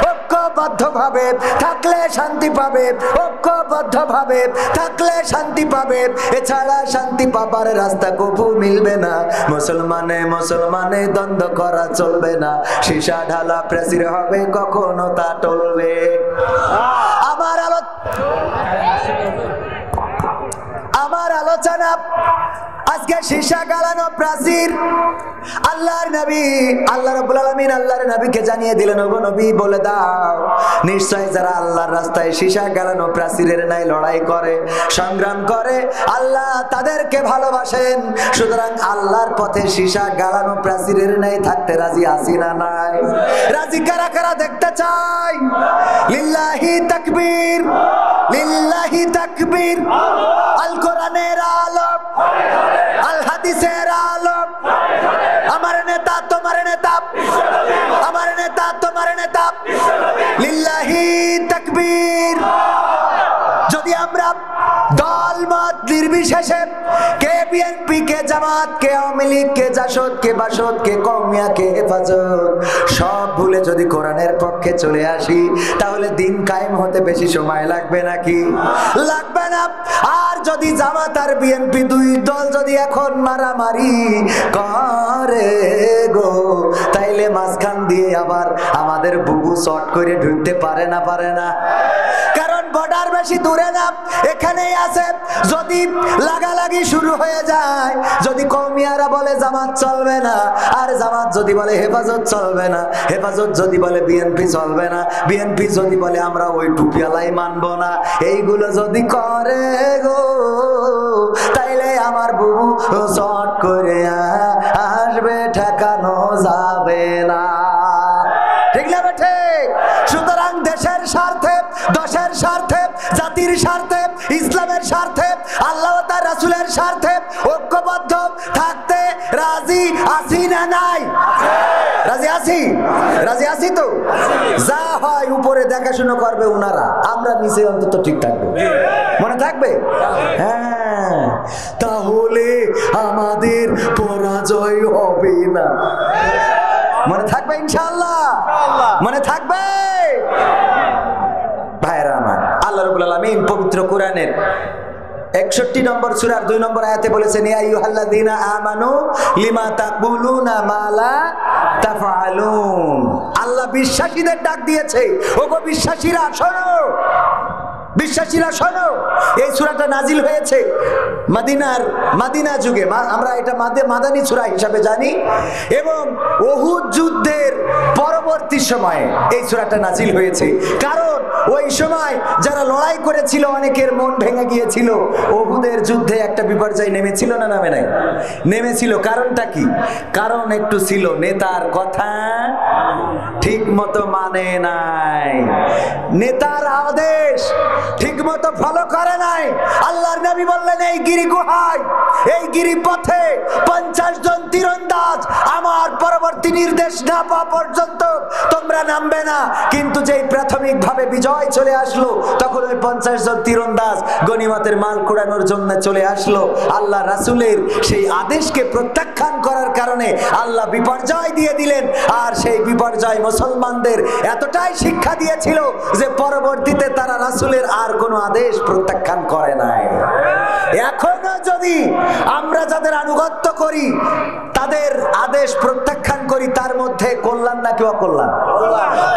ঐক্যবদ্ধ ভাবে থাকলে শান্তি পাবে, ঐক্যবদ্ধ ভাবে থাকলে শান্তি পাবে। এছাড়া শান্তি পাবার রাস্তা কবু মিলবে না। মুসলমানে দ্বন্দ্ব করা চলবে না। সীসা ঢালা প্রাচীর হবে, কখনো তা টলবে। আমার আলোচনা আজকে সীসা গালানো প্রাচীর। আল্লাহর নবী, আল্লাহ রাব্বুল আলামিন আল্লাহর নবীকে জানিয়ে দিলেন, ওগো নবী বলে দাও, নিশ্চয় যারা আল্লাহর রাস্তায় সীসা গালানো প্রাচীরের ন্যায় লড়াই করে, সংগ্রাম করে, আল্লাহ তাদেরকে ভালোবাসেন। সুতরাং আল্লাহর পথে সীসা গালানো প্রাচীরের ন্যায় থাকতে রাজি আছি না নাই? রাজি কারা কারা দেখতে চাই? লিল্লাহি তাকবীর, লিল্লাহি তাকবীর। আল কোরআনের আলো, আল হাদিসের আলো, আমার নেতা তোমার নেতা, আমার নেতা তোমার নেতা, লিল্লাহি তাকবীর। যদি আমরা দল মত নির্বিশেষে, কে বিএনপি, কে জামাত, কে আওয়ামী লীগ, কে জাসদ, কে বাসদ, কে কওমিয়া, কে হেফাজত, সব ভুলে যদি কোরআনের পক্ষে চলে আসি, তাহলে দিন কায়েম হতে বেশি সময় লাগবে নাকি? লাগবে না। আর যদি জামাত আর বিএনপি দুই দল যদি এখন মারামারি করে গো, তাইলে মাঝখান দিয়ে আবার আমাদের বুবু শর্ট করে ঢুকতে পারে না, পারে না। কারণ বর্ডার বেশি দূরে না, এখানেই আছে। যদি লাগালাগি শুরু হয়ে যায়, যদি কওমিয়ারা বলে জামাত চলবে না, আর জামাত যদি বলে হেফাজত চলবে না, হেফাজত যদি বলে বিএনপি চলবে না, বিএনপি যদি বলে আমরা ওই টুপিয়ালাই মানবো না, এইগুলো যদি করে গো, তাইলে আমার বুবু শর্ট করে আসবে, ঠেকানো যাবে না। ঠিক না বেঠে? সুতরাং দেশের স্বার্থে, দশের স্বার্থে, জাতির স্বার্থে, ইসলামের স্বার্থে, আল্লাহ ও তার রাসূলের স্বার্থে ঐক্যবদ্ধ থাকতে রাজি আছি না নাই? রাজি আছি, রাজি আছি তো। যা হয় উপরে দেখাশোনা করবে ওনারা, আমরা নিচে অন্তত ঠিক থাকবো। মনে থাকবে? হ্যাঁ, তাহলে আমাদের পরাজয় হবে না। মনে থাকবে ইনশাআল্লাহ? মনে থাকবে? ভাইরা আমার, আল্লাহ রাব্বুল আলামিন পবিত্র কোরআনের 61 নম্বর সূরার 2 নম্বর আয়াতে বলেছেন, ইয়া আইয়ুহাল্লাযীনা আমানু লিমা তাকুলুনা মা লা তাফআলুন। আল্লাহ বিশ্বাসীদের ডাক দিয়েছে, ওগো বিশ্বাসীরা শোনো, বিশ্বাসীরা শোনো। এই সূরাটা নাজিল হয়েছে মাদিনা যুগে, আমরা এটা মাদানী সূরা হিসাবে জানি, এবং উহুদ যুদ্ধের পরবর্তী সময়ে এই সূরাটা নাজিল হয়েছে। কারণ ওই সময় যারা লড়াই করেছিল অনেকের মন ভেঙে গিয়েছিল। উহুদের যুদ্ধে একটা বিপর্যয় নেমেছিল না নামে নাই? নেমেছিল। কারণটা কি? কারণ একটু ছিল নেতার কথা ঠিক মতো মানে নাই, নেতার আদেশ ঠিক মতো ফলো করে নাই। আল্লাহর নবী বললেন, এই গিরি গুহায়, এই গিরি পথে 50 জন তীরন্দাজ আমার পরবর্তী নির্দেশ না পাওয়া পর্যন্ত তোমরা নামবে না। কিন্তু যেই প্রাথমিকভাবে বিজয় চলে আসলো, তখন ওই 50 জন তীরন্দাজ গনিমতের মাল কুড়ানোর জন্য চলে আসলো। আল্লাহ রাসূলের সেই আদেশকে প্রত্যাখ্যান করার কারণে আল্লাহ বিপর্যয় দিয়ে দিলেন। আর সেই বিপর্যয় মুসলমানদের এতটাই শিক্ষা দিয়েছিল যে পরবর্তীতে তারা রাসূলের আর কোনো আদেশ প্রত্যাখ্যান করে নাই। এখনো যদি আমরা যাদের আনুগত্য করি, তাদের আদেশ প্রত্যাখ্যান করি, তার মধ্যে কল্যাণ নাকি অকল্যাণ?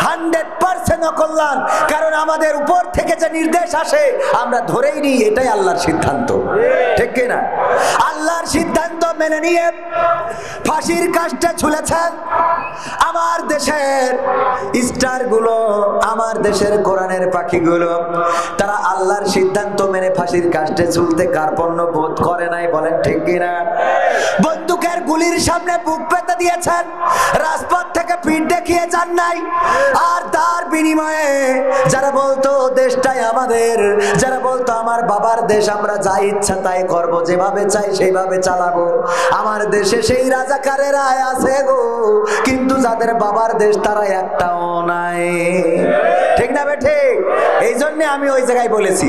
100% অকল্যাণ। কারণ আমাদের উপর থেকে যে নির্দেশ আসে আমরা ধরেই নিই এটাই আল্লাহর সিদ্ধান্ত। ঠিক কিনা? আল্লাহর সিদ্ধান্ত মেনে নিয়ে ফাঁসির কাস্টে ঝুলেছেন আমার দেশের স্টার গুলো, আমার দেশের কোরআনের পাখিগুলো। তারা আল্লাহর সিদ্ধান্ত মেনে ফাঁসির কাস্টে ঝুলতে কার্পণ্য বোধ করে নাই, বলেন ঠিক কিনা? বন্দুকের গুলির সামনে বুক পেতে দিয়েছেন, রাজপথ থেকে পিঠ দেখিয়ে যান নাই। আর তার বিনিময়ে যারা বলতো দেশটাই আমাদের, যারা বলতো আমার বাবার দেশ, আমরা যা ইচ্ছা তাই করব, যেভাবে চাই সেইভাবে চালাবো, আমার দেশে সেই রাজাকারেরা আছে গো। কিন্তু যাদের বাবার দেশ তারা একটাও নাই। ঠিক না বেঠে? এই জন্য আমি ওই জায়গায় বলেছি,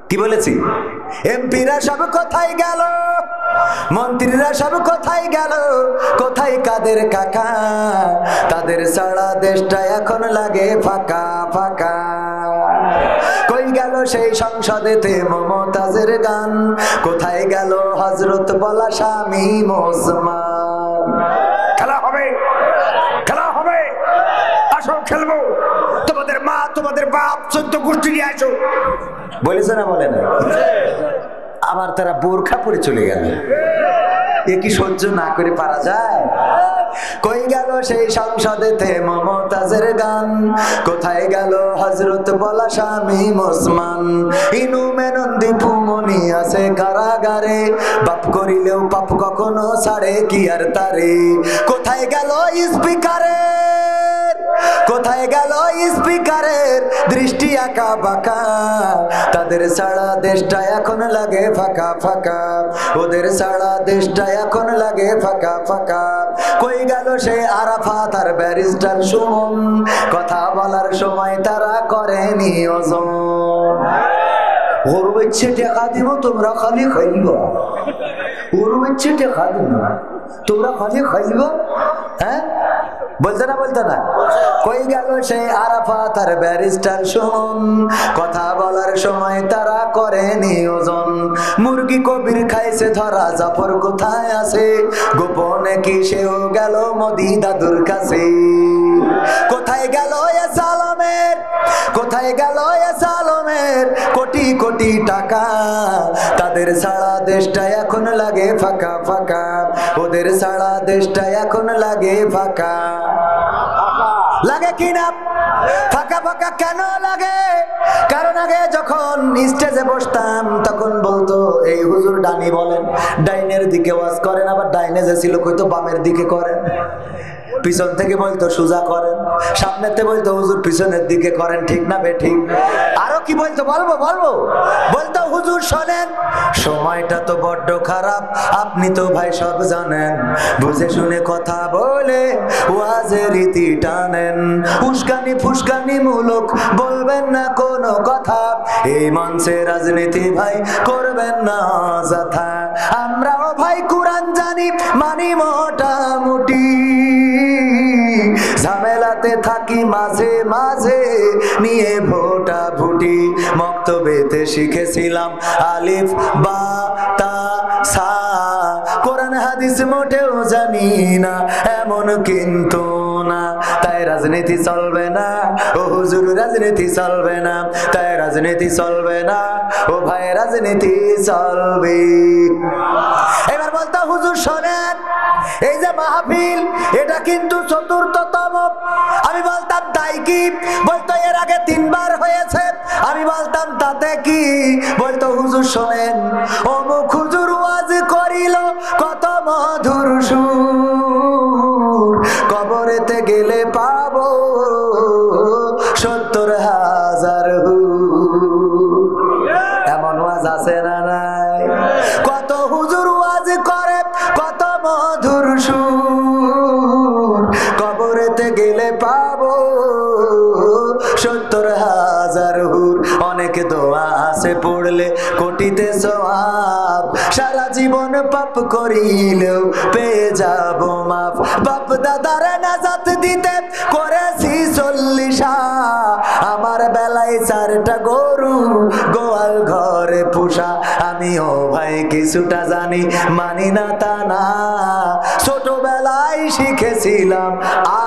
কি বলেছি? এমপিরা সব কোথায় গেল, মন্ত্রীরা সব কোথায় গেল, কোথায় কাদের কাকা, তাদের সারা দেশটা এখন লাগে ফাঁকা ফাঁকা। কই গেল সেই সংসদেতে মমতাজের গান, কোথায় গেল হযরত বলা স্বামী মোসমান। খেলা হবে, খেলা হবে, আসো খেলবো, তোমাদের মা তোমাদের বাপ 14 গোষ্ঠী নিয়ে আসো, বলেছে না বলে না? আবার তারা বোরখা পরে চলে গেল। এ কি সহ্য না করে পারা যায়? কই গেল সেই সংসদেতে মমতাজের গান, কোথায় গেল হযরত বলা স্বামী ওসমান, ইনু মেনন দীপু মনি আছে কারাগারে, পাপ করিলেও পাপ কখনো ছাড়ে কি আর তারে। কোথায় গেল স্পিকারের, কোথায় গেল স্পিকারের দৃষ্টি আঁকা বাঁকা, তাদের ছাড়া দেশটা এখন লাগে ফাঁকা ফাঁকা, ওদের ছাড়া দেশটা এখন লাগে ফাঁকা ফাঁকা। কই গেল সে আরাফাত আর ব্যারিস্টার সুমন, কথা বলার সময় তারা করেনি ওজন। ওর ইচ্ছে টাকা দিব তোমরা খালি খাইব, ওর ইচ্ছে টাকা দিব তোমরা খালি খাইব। হ্যাঁ বলতে না বলতে না। কই গেল সেই আরাফাত আর ব্যারিস্টার সুমন, কথা বলার সময় তারা করেনি ওজন। মুরগি কবির খাইছে ধরা, জাফর কোথায় আছে, গোপনে কি সেও গেল মোদি দাদুর কাছে। কোথায় গেল এ সালামের, কোথায় গেল এ সালামের কোটি কোটি টাকা, তাদের ছাড়া দেশটা এখন লাগে ফাঁকা ফাঁকা, ওদের ছাড়া দেশটা এখন লাগে ফাঁকা। লাগে কিনা ফাঁকা ফাঁকা কেন লাগে? কারণ আগে যখন স্টেজে বসতাম তখন বলতো এই হুজুর ডানি বলেন, ডাইনের দিকে ওয়াজ করেন, আবার ডাইনে যে ছিল কইতো বামের দিকে করেন, পিছন থেকে বলতো সোজা করেন, সামনেতে বলতো হুজুর পিছনের দিকে করেন, ঠিক না বে ঠিক? আরো কি বলতো বলবো বলবো, বলতো হুজুর শোনেন সময়টা তো বড্ড খারাপ, আপনি তো ভাই সব জানেন, বুঝে শুনে কথা বলে ওয়াজের রীতি টানেন, উস্কানি ফুসকানি মূলক বলবেন না কোনো কথা, এই মঞ্চে রাজনীতি ভাই করবেন না যথা। আমরাও ভাই কোরআন জানি মানি মোটামুটি, ঝামেলাতে থাকি মাঝে মাঝে নিয়ে ভোটা ভুটি, মক্তবেতে শিখেছিলাম আলিফ বা তা সা, কোরআন হাদিস মোটেও জানি না এমন কিন্তু না, তাই রাজনীতি চলবে না ও হুজুর, রাজনীতি চলবে না, তাই রাজনীতি চলবে না ও ভাই, রাজনীতি চলবে। এবার বলতো হুজুর শোনেন এই যে মাহফিল এটা কিন্তু চতুর্থতম, আমি বলতাম তাই কি? বলতো এর আগে 3 বার হয়েছে, আমি বলতাম তাতে কি? বলতো হুজুর শোনেন অমুক হুজুর ওয়াজ করিল কত মধুর সুর, কবরেতে গেলে পাবো 70,000 হুর। এমন ওয়াজ আছে না নাই? কত হুজুর ওয়াজ করে কত মধুর সুর, কবরেতে গেলে পাবো 70,000 হুর। অনেক দোয়া আছে পড়লে কোটিতে সওয়াব, সারা জীবন পাপ করিলেও পেয়ে যাব মাফ, বাপ দাদার নাজাত দিতে করেছি 40, আমার বেলায় 4টা গরু গোয়াল ঘরে পোষা, আমিও ভাই কিছুটা জানি মানি না তা না, ছোটবেলায় শিখেছিলাম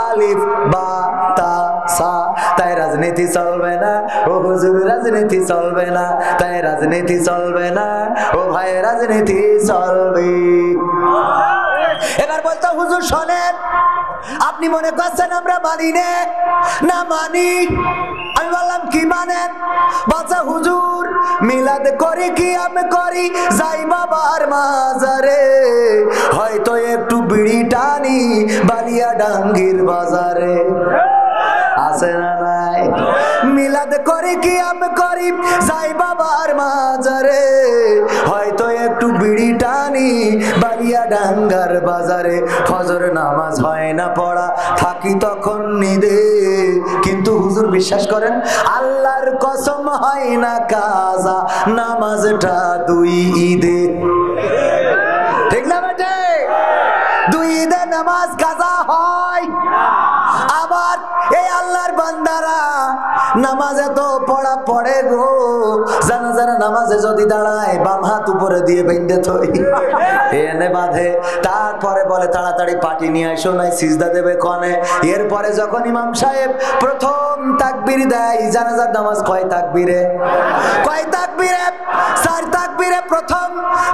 আলিফ বা তা সা, তাই রাজনীতি চলবে না ও হুজুর, রাজনীতি চলবে না, তাই রাজনীতি চলবে না ও ভাই, রাজনীতি চলবে। এবার বলতো হুজুর শোনেন আপনি মনে করছেন আমরা মানি না মানি, আমি বললাম কি মানেন? বলছে হুজুর মিলাদ করি কি আমি করি, যাই বাবার মাজারে, হয়তো একটু বিড়ি টানি বালিয়া ডাঙ্গির বাজারে, আছে না নাই? মিলাদ করি কি আমি করি, যাই বাবার মাজারে, হয়তো একটু বিড়ি টানি বালিয়া ডাঙ্গার বাজারে, ফজর নামাজ হয় না পড়া থাকি তখন নিদে, কিন্তু হুজুর বিশ্বাস করেন আল্লাহর কসম হয় না কাজা নামাজটা 2 ঈদে, ঠিক না বেটে? 2 ঈদে নামাজ কাজা হয়। আবার এই আল্লাহর বান্দারা নামাজে তো পড়া পড়ে গো, জানাজার নামাজে যদি দাঁড়ায় বাম হাত উপরে দিয়ে বেঁধে থই এনে বাঁধে, তারপরে বলে তাড়াতাড়ি পাটি নিয়ে আসো নাই সিজদা দেবে কনে। এরপরে যখন ইমাম সাহেব প্রথম তাকবীর দেয়, জানাজার নামাজ কয় তাকবীরে? কয় তাকবীরে? 4 তাকবীরে। প্রথম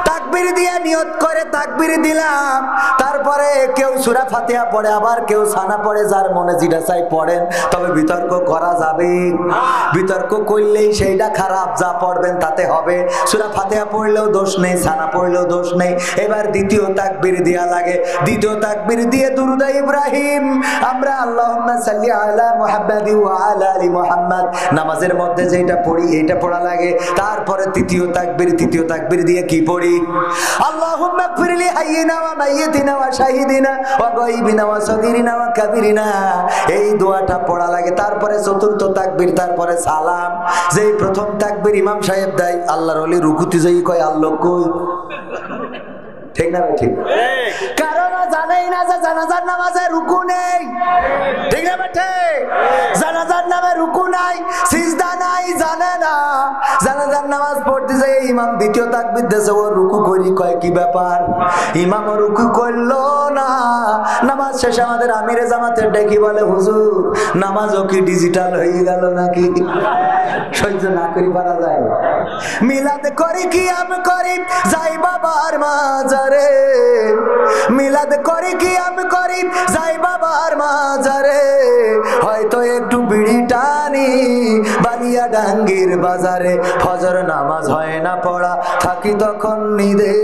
তাকবীর দিয়ে নিয়ত করে তাকবীর দিলাম, তারপরে কেউ সূরা ফাতিহা পড়ে, আবার কেউ সানা পড়ে, যার মনে যেটা চাই পড়েন, তবে বিতর্ক করা যাবে। বিতর্ক করলেই সেইটা খারাপ, যা পড়বেন তাতে হবে। সূরা ফাতিহা পড়লেও দোষ নেই, সানা পড়লেও দোষ নেই। এবার দ্বিতীয় তাকবীর দেয়া লাগে। দ্বিতীয় তাকবীর দিয়ে দুরূদ ইব্রাহিম আমরা আল্লাহুম্মা সাল্লি আলা মুহাম্মাদি ওয়া আলা আলি মুহাম্মাদ নামাজের মধ্যে যেটা পড়ি এইটা পড়া লাগে। তারপরে তৃতীয় তাকবীর, তৃতীয় তাকবীর দিয়ে কি পড়ি? আল্লাহুম্মা গফিরলি হাইয়িনা ওয়া মাইয়িতিনা ওয়া শাহিদিনা ওয়া গায়বিনা ওয়া সাগীরিনা ওয়া কাবীরিনা, এই দোয়াটা পড়া লাগে। তারপরে চতুর্থ তাকবীর, তারপরে সালাম। যেই প্রথম তাকবীর ইমাম সাহেব দেয়, আল্লাহর ওলি রুকুতে যাই কয় আল্লাহ কই, ঠিক না ঠিক? কারণ জানেই না যে জানাজার নামাজে রুকু নেই, ঠিক না ঠিক? জানাজার নামে রুকু নাই, সিজদা নাই, জানে না। জানাজার নামাজ পড়তে যায় ইমাম দ্বিতীয় তাকবীর দেছে, ও রুকু করি, কয় কি ব্যাপার? ইমাম রুকু করলো না। নামাজ শেষে আমাদের আমিরে জামাতের ডেকে বলে, হুজুর নামাজও কি ডিজিটাল হয়ে গেল নাকি? সহ্য না করি পারা যায়। মিলাদ করি কি আমি করি যাই বাবার মাজারে, মিলাদ করি কি আমি করি যাই বাবার মাজারে, হয়তো একটু বিড়ি টানি বালিয়া ডাঙ্গির বাজারে। ফজর নামাজ হয় না পড়া, থাকি তখন নিদে,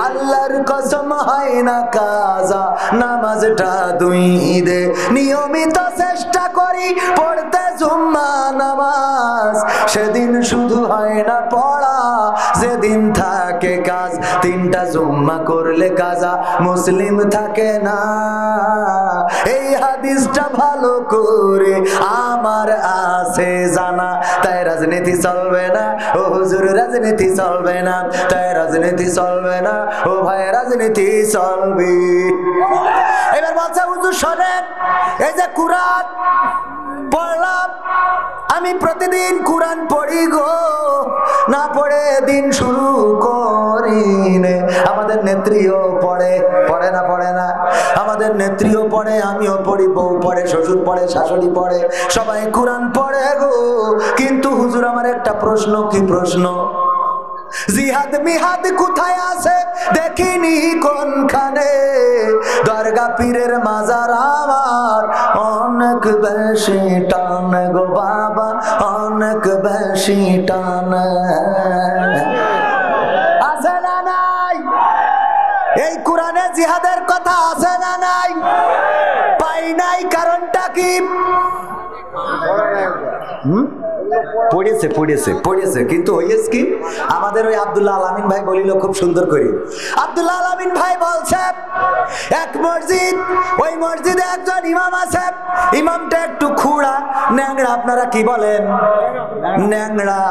আল্লাহর কসম হয় না কাজা নামাজটা 2 ঈদে। নিয়মিত চেষ্টা করি পড়তে জুম্মা নামাজ, সেদিন শুধু হয় না পড়া যেদিন থাকে কাজ। 3টা জুম্মা করলে কাজা মুসলিম থাকে না, এই হাদিসটা ভালো করে আমার আছে জানা। তাই রাজনীতি চলবে না ও হুজুর, রাজনীতি চলবে না, তাই রাজনীতি চলবে না ও ভাই, রাজনীতি চলবে। এবার বলছে হুজুর শোনেন, এই যে কুরআন পড়লাম, আমি প্রতিদিন কুরআন পড়ি গো, না পড়ে দিন শুরু করি নে। আমাদের নেত্রীও পড়ে, পড়ে না পড়ে না? আমাদের নেত্রীও পড়ে, আমিও পড়ি, বউ পড়ে, শ্বশুর পড়ে, শাশুড়ি পড়ে, সবাই কুরআন পড়ে গো। কিন্তু হুজুর আমার একটা প্রশ্ন। কি প্রশ্ন? জিহাদ মিহাদ কোথায় আছে দেখিনি কোনখানে, দরগা পীরের মাজার আমার অনেক বেশি টান গো বাবা, অনেক বেশি টান। আছে না নাই? এই কোরআনে জিহাদের কথা আছে না নাই? পাই নাই, কারণটা কি? পড়েছে পড়েছে পড়েছে, কিন্তু হইছে কি? আমাদের ওই আব্দুল্লাহ আল আমিন ভাই বলিল খুব সুন্দর করে। আব্দুল্লাহ আল আমিন ভাই বলছে, এক মসজিদ, ওই মসজিদে একজন ইমাম আছে, ইমামটা একটু খুড়া ন্যাংড়া। আপনারা কি বলেন? ন্যাংড়া।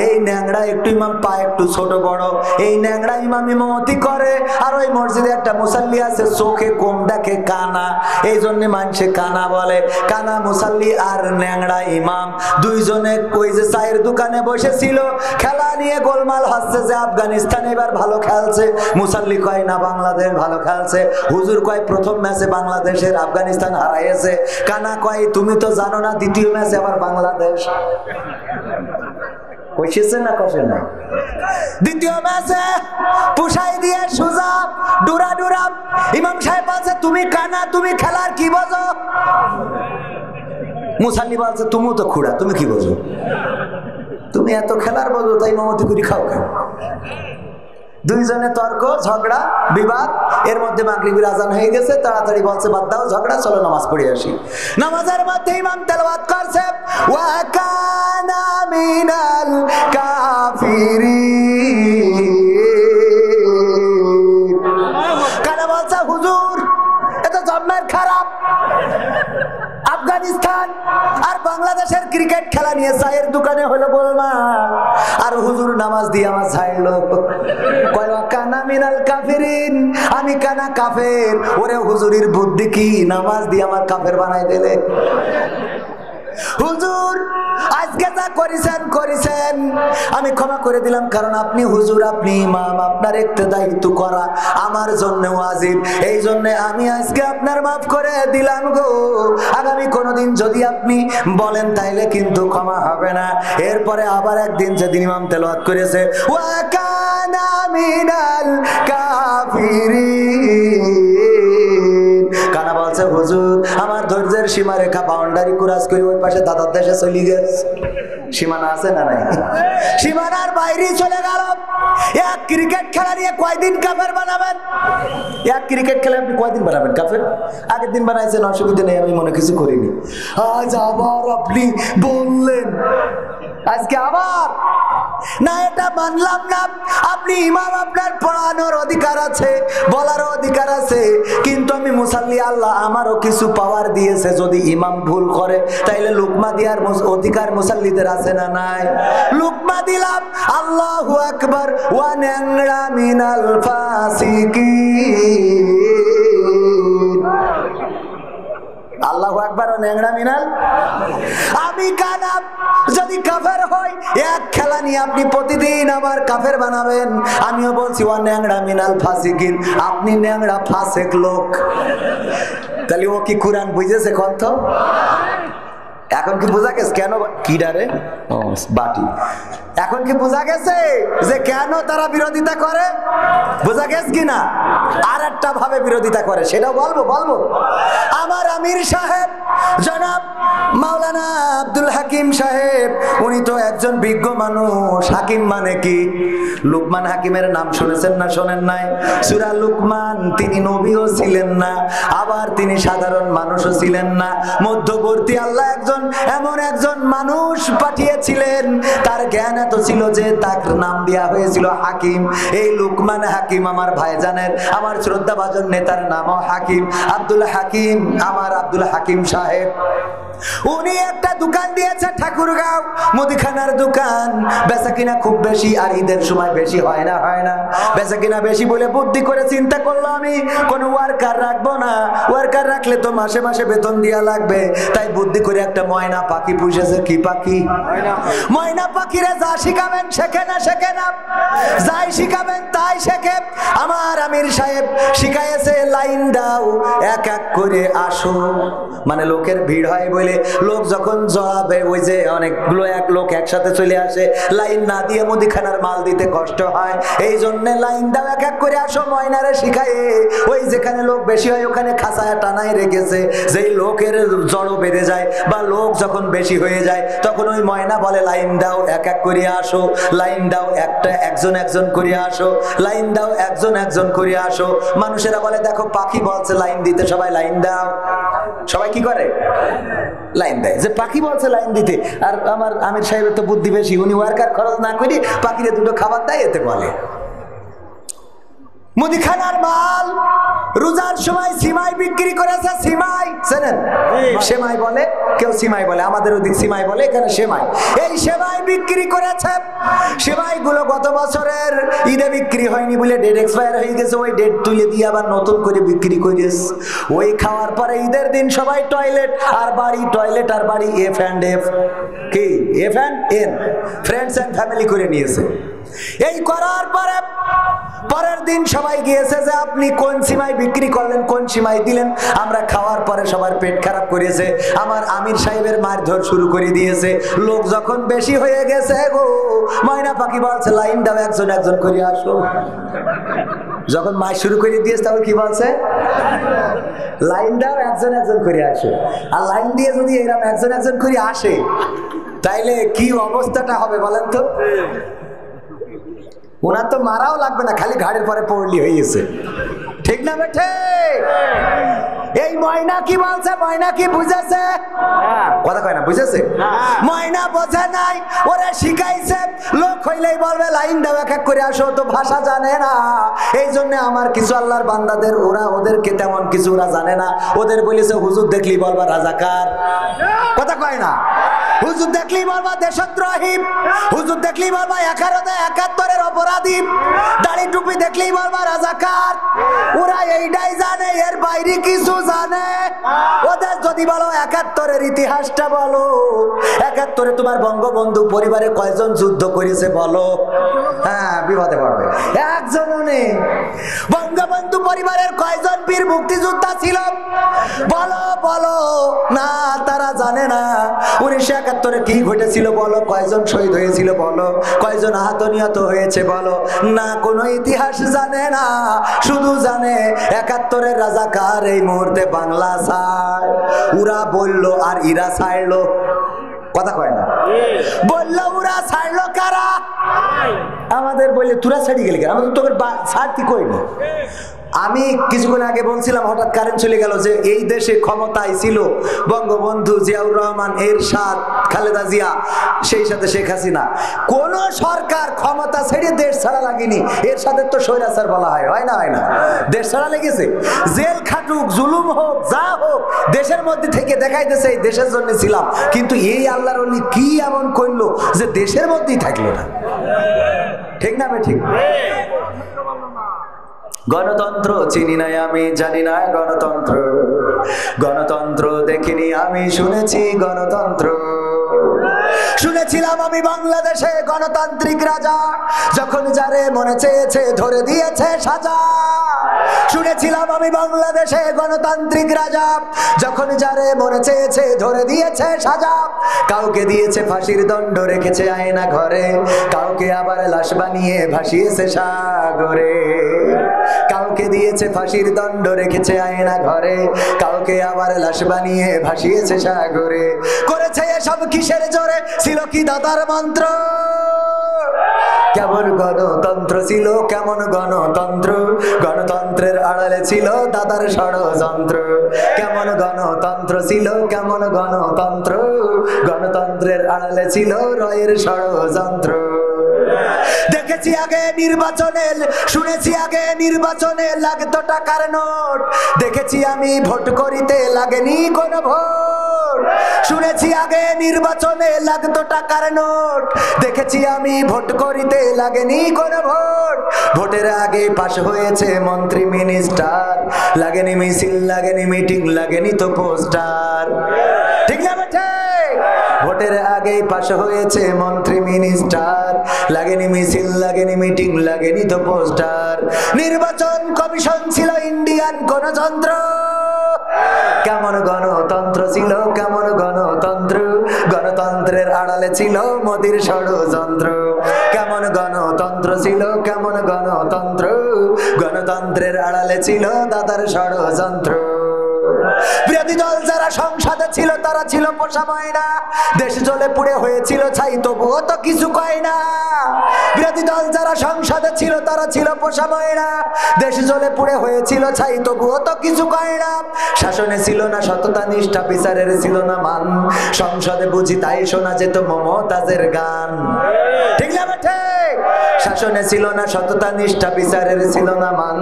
এই ন্যাংড়া একটু ইমাম পায় একটু ছোট বড়, এই ন্যাংড়া ইমাম ইমামতি করে। আর ওই মসজিদে একটা মুসাল্লি আছে, চোখে কম দেখে, কানা, এই জন্য মানুষে কানা বলে। কানা মুসাল্লি আর ন্যাংড়া ইমাম দুইজনে ওই যে চায়ের দোকানে বসেছিল, খেলা নিয়ে গোলমাল হচ্ছে যে আফগানিস্তান এবার ভালো খেলছে। মুসাল্লি কয় না, বাংলাদেশ ভালো খেলছে। হুজুর কয় প্রথম ম্যাচে বাংলাদেশের আফগানিস্তান হারাইছে। কানা কয় তুমি তো জানো না দ্বিতীয় ম্যাচে আবার বাংলাদেশ কষেছে না কষে না? দ্বিতীয় ম্যাচে পুষাই দিয়ে সুজা ডুরা ডুরা। ইমাম সাহেব বলছে তুমি কানা, তুমি খেলার কি বোঝো? মুসাল্লি বলছে তুমিও তো খুড়া, তুমি কি বোঝো? তুমি এত খেলার বোঝো, তাই মামতি করি খাও কেন? দুইজনে তর্ক, ঝগড়া, বিবাদ। এর মধ্যে মাগরিবের আজান হয়ে গেছে, তাড়াতাড়ি বলছে বাদ দাও ঝগড়া, চলো নামাজ পড়ে আসি। নামাজের মধ্যে ইমাম তেলাওয়াত করছে, ওয়া কানা মিনাল কাফিরিন। কানা বলছে হুজুর এটা জন্মের খারাপ, আফগানিস্তান আর বাংলাদেশের ক্রিকেট খেলা নিয়ে চায়ের দোকানে হলো গোলমাল, আর হুজুর নামাজ দিয়ে আমার ছাইলো। কয় কানা মিনাল কাফিরিন, আমি কানা কাফের। ওরে হুজুরির বুদ্ধি কি, নামাজ দিয়ে আমার কাফের বানাই দিলে। হুজুর আজকে যা করেছেন করেছেন, আমি ক্ষমা করে দিলাম, কারণ আপনি হুজুর, আপনি ইমাম, আপনার ইক্তেদায়িত্ব করা আমার জন্য ওয়াজিব, এই জন্য আমি আজকে আপনার মাফ করে দিলাম গো। আগামী কোনোদিন যদি আপনি বলেন তাইলে কিন্তু ক্ষমা হবে না। এরপরে আবার একদিন যেদিন ইমাম তেলাওয়াত করেছে ওয়া কানা মিনাল কাফিরিন, কানা বলছে হুজুর আমার ধৈর্যের সীমারেখা বাউন্ডারি ক্রস করে ওই পাশে দাদার দেশে চলে গেছে। সীমানা আছে না নাই? সীমানার বাইরে চলে গেল। এক ক্রিকেট খেলা নিয়ে কয়দিন কাফের বানাবেন? এক ক্রিকেট খেলা আপনি কয়দিন বানাবেন কাফের? আগের দিন বানাইছেন, অসুবিধা নেই, আমি মনে কিছু করিনি। আজ আবার আপনি বললেন, আজকে আবার না, এটা মানলাম না। আপনি ইমাম, আপনার পড়ানোর অধিকার আছে, বলারও অধিকার আছে, কিন্তু আমি মুসাল্লি, আল্লাহ আমারও কিছু পাওয়ার দিয়েছে। যদি ইমাম ভুল করে তাইলে লুকমা দেওয়ার অধিকার মুসাল্লিদের আছে না নাই? লুকমা দিলাম, আল্লাহু আকবার, ওয়া ন্যাংরা মিনাল ফাসিকিন, আল্লাহু আকবার ও ন্যাংরা মিনাল। আমি কানা যদি কাফের হই, এক খেলা নিয়ে আপনি প্রতিদিন আমার কাফের বানাবেন। আমিও বলছি ওয়া ন্যাংরা মিনাল ফাসিকিন, আপনি ন্যাংরা ফাসেক লোক। তাহলে ও কি কুরআন বুঝেছে কন্ত? এখন কি বোঝা গেছে কেন কি ডারে বাটি? এখন কি বোঝা গেছে যে কেন তারা বিরোধিতা করে? বোঝা গেছে কিনা? আর একটা ভাবে বিরোধিতা করে, সেটাও বলবো। আমার আমির সাহেব জনাব মাওলানা আব্দুল হাকিম সাহেব, উনি তো একজন বিজ্ঞ মানুষ। হাকিম মানে কি? লুকমান হাকিমের নাম শুনেছেন না শোনেন নাই? সূরা লুকমান, তিনি নবীও ছিলেন না, আবার তিনি সাধারণ মানুষও ছিলেন না, মধ্যবর্তী আল্লাহ এমন একজন মানুষ পাঠিয়েছিলেন, তার জ্ঞান এত ছিল যে তার নাম দেওয়া হয়েছিল হাকিম। এই লুকমান হাকিম আমার ভাইজানের, আমার শ্রদ্ধাভাজন নেতার নামও হাকিম, আব্দুল হাকিম, আমার আব্দুল হাকিম সাহেব। উনি একটা দোকান দিয়েছে ঠাকুরগাঁও, মুদিখানার দোকান। বেচা কিনা খুব বেশি, আর ঈদের সময় বেশি হয় না। বেচা কিনা বেশি বলে বুদ্ধি করে চিন্তা করলো আমি কোনো ওয়ার্কার রাখবো না, ওয়ার্কার রাখলে তো মাসে মাসে বেতন দেওয়া লাগবে। তাই বুদ্ধি করে একটা ময়না পাখি পুষেছে। কি পাখি? ময়না পাখিরে যা শিখাবেন শেখে না, যাই শিখাবেন তাই শেখে। আমার আমির সাহেব শিখাইছে লাইন দাও, এক এক করে আসো। মানে লোকের ভিড় হয় বলে, লোক যখন জবাবে ওই যে অনেকগুলো এক লোক একসাথে চলে আসে, লাইন না দিয়ে মুদিখানার মাল দিতে কষ্ট হয়, এই জন্য লাইন দাও, এক এক করে আসো। ময়নারে শিখায় ওই যেখানে লোক বেশি হয় ওখানে খাঁচায় টানায় রেখেছে, যেই লোকের জড়ো বেড়ে যায় বা লোক যখন বেশি হয়ে যায় তখন ওই ময়না বলে লাইন দাও, এক এক করে আসো, লাইন দাও, একজন করে আসো, লাইন দাও, একজন করে আসো। মানুষেরা বলে দেখো পাখি বলছে লাইন দিতে, সবাই লাইন দাও। সবাই কি করে? লাইন দেয়। যে পাখি বলছে লাইন দিতে, আর আমার আমির সাহেবের তো বুদ্ধি বেশি, উনি ওয়ার্কার খরচ না করে পাখিরে দুটো খাবার দেয়, এতে বলে। মুদিখানার মাল রোজার সময় সিমাই বিক্রি করেছে। সিমাই চেনেন? সেমাই বলে, কেউ সিমাই বলে, আমাদের ওদিক সিমাই বলে, এখানে সেমাই। এই সেমাই বিক্রি করেছে। সেমাই গুলো গত বছরের ঈদে বিক্রি হয়নি বলে ডেট এক্সপায়ার হয়ে গেছে, ওই ডেট তুলে দিয়ে আবার নতুন করে বিক্রি করেছে। ওই খাওয়ার পরে ঈদের দিন সবাই টয়লেট আর বাড়ি এফ অ্যান্ড এফ, কি F and N, friends and family করে নিয়েছে। এই করার পরে পরের দিন সবাই গিয়েছে যে আপনি কোন সিমাই বিক্রি করলেন, কোন সিমাই দিলেন। আমরা খাওয়ার পরে সবার পেট খারাপ করেছে, আমার আমির সাহেবের মারধর শুরু করে দিয়েছে। লোক যখন বেশি হয়ে গেছে গো, ময়না পাখি বলছে লাইন দাও, একজন করে আসো। যখন মার শুরু করে দিয়েছে তখন কি বলছে? লাইন দাও, একজন করে আসো। আর লাইন দিয়ে যদি এরকম একজন করে আসে তাইলে কি অবস্থাটা হবে বলেন তো? ওনার তো মারাও লাগবে না, খালি ঘাড়ের পরে পড়লি হয়েছে। ঠিক না বেঠে? এই ময়না কি বলছে? ময়না কি বুঝেছে? কথা কয় না, বুঝেছে? ময়না বোঝে নাই, ওরা শিখাইছে। লোক হইলেই বলবে লাইন দাও, এক এক করে আসো, তো ভাষা জানে না। এই জন্য আমার কিছু আল্লাহর বান্দাদের, ওদেরকে তেমন কিছু ওরা জানে না, ওদের বলেছে হুজুর দেখলি বলবা রাজাকার। কথা কয় না? হুজুর দেখলেই বলবা দেশদ্রোহী, হুজুর দেখলেই বলবা 71 অপরাধী, দাড়ি টুপি দেখলেই বলবা রাজাকার। ওরা এইটাই জানে, এর বাইরে কিছু জানে। ওদের যদি বলো 71-এর ইতিহাসটা বলো, 71-এ তোমার বঙ্গবন্ধু পরিবারে কয়জন যুদ্ধ করেছে বলো, হ্যাঁ বিপদে পড়বে। একজনও নেই। বঙ্গবন্ধু পরিবারের কয়জন বীর মুক্তিযোদ্ধা ছিল বলো বলো, না তারা জানে না। 1971-এ কি ঘটেছিল বলো, কয়জন শহীদ হয়েছিল বলো, কয়জন আহত নিহত হয়েছে বলো, না কোনো ইতিহাস জানে না। শুধু জানে 71-এর রাজাকার এই মুহূর্তে বাংলা ছাড়। ওরা বললো আর ইরা ছাড়লো, কথা কয় না, বললো ওরা ছাড়লো কারা? আমাদের বললে তোরা ছাড়ি গেলি কেন, আমাদের তোকে ছাড়তি কইনি। আমি কিছুক্ষণ আগে বলছিলাম হঠাৎ কারেন্ট চলে গেল যে এই দেশে ক্ষমতায় ছিল বঙ্গবন্ধু, জিয়াউর রহমান, এরশাদ, খালেদা জিয়া, সেই সাথে শেখ হাসিনা। কোন সরকার ক্ষমতা ছেড়ে দেশ ছাড়া লাগেনি। এরশাদের তো স্বৈরাচার বলা হয়, হয় না? হয় না? দেশ ছাড়া লেগেছে। জেল খাটুক, জুলুম হোক, যা হোক, দেশের মধ্যে থেকে দেখাইতেছে এই দেশের জন্য ছিলাম। কিন্তু এই আল্লাহর ওলি কি এমন করলো যে দেশের মধ্যেই থাকলো না? ঠিক না বে ঠিক? গণতন্ত্র চিনি নাই আমি, জানি না গণতন্ত্র, গণতন্ত্র দেখিনি আমি, শুনেছি গণতন্ত্র। শুনেছিলাম আমি বাংলাদেশে গণতান্ত্রিক রাজা, যখন যারে মনে চেয়েছে ধরে দিয়েছে সাজা। শুনেছিলাম আমি বাংলাদেশে গণতান্ত্রিক রাজা, যখন যারে মনে চেয়েছে ধরে দিয়েছে সাজা। কাউকে দিয়েছে ফাঁসির দণ্ড, রেখেছে আয়না ঘরে, কাউকে আবার লাশ বানিয়ে ভাসিয়েছে সাগরে। কাউকে দিয়েছে ফাঁসির দণ্ড, রেখেছে আয়না ঘরে, কাউকে আবার লাশ বানিয়ে ভাসিয়েছে সাগরে। করেছে এসব কিসের জোরে? ছিল কি দাদার মন্ত্র? কেমন গণতন্ত্র ছিল, কেমন গণতন্ত্র, গণতন্ত্রের আড়ালে ছিল দাদার ষড়যন্ত্র। কেমন গণতন্ত্র ছিল, কেমন গণতন্ত্র, গণতন্ত্রের আড়ালে ছিল রয়ের ষড়যন্ত্র। দেখেছি আগে নির্বাচনে, শুনেছি আগে নির্বাচনে লাগতো টাকার নোট, দেখেছি আমি ভোট করিতে লাগেনি কোন ভোট। শুনেছি আগে নির্বাচনে লাগতো টাকার নোট, দেখেছি আমি ভোট করিতে লাগেনি কোন ভোট। ভোটের আগে পাশ হয়েছে মন্ত্রী মিনিস্টার, লাগেনি মিছিল, লাগেনি মিটিং, লাগেনি তো পোস্টার। ঠিক না বেঠে? ভোটের আগে পাশ হয়েছে মন্ত্রী মিনিস্টার, লাগেনি মিছিল, লাগেনি মিটিং, লাগেনি তো পোস্টার। নির্বাচন কমিশন ছিল ইন্ডিয়ান গণতন্ত্র। কেমন গণতন্ত্র ছিল, কেমন গণতন্ত্র, গণতন্ত্রের আড়ালে ছিল মোদির ষড়যন্ত্র। কেমন গণতন্ত্র ছিল, কেমন গণতন্ত্র, গণতন্ত্রের আড়ালে ছিল দাদার ষড়যন্ত্র। বিরোধী দল যারা সংসদে ছিল তারা ছিল পোষা ময়না, দেশ জ্বলে পুড়ে হয়েছিল ছাই, তবুও তো কিছু কয় না। বিরোধী দল যারা সংসদে ছিল তারা ছিল পোষা ময়না, দেশ জ্বলে পুড়ে হয়েছিল ছাই, তবুও তো কিছু কয় না। শাসনে ছিল না সততা নিষ্ঠা, বিচারের ছিল না মান, সংসদে বুঝি তাই শোনা যেত মমতাজের গান। ঠিক না বেঠে? শাসনে ছিল না সততা নিষ্ঠা, বিচারের ছিল না মান,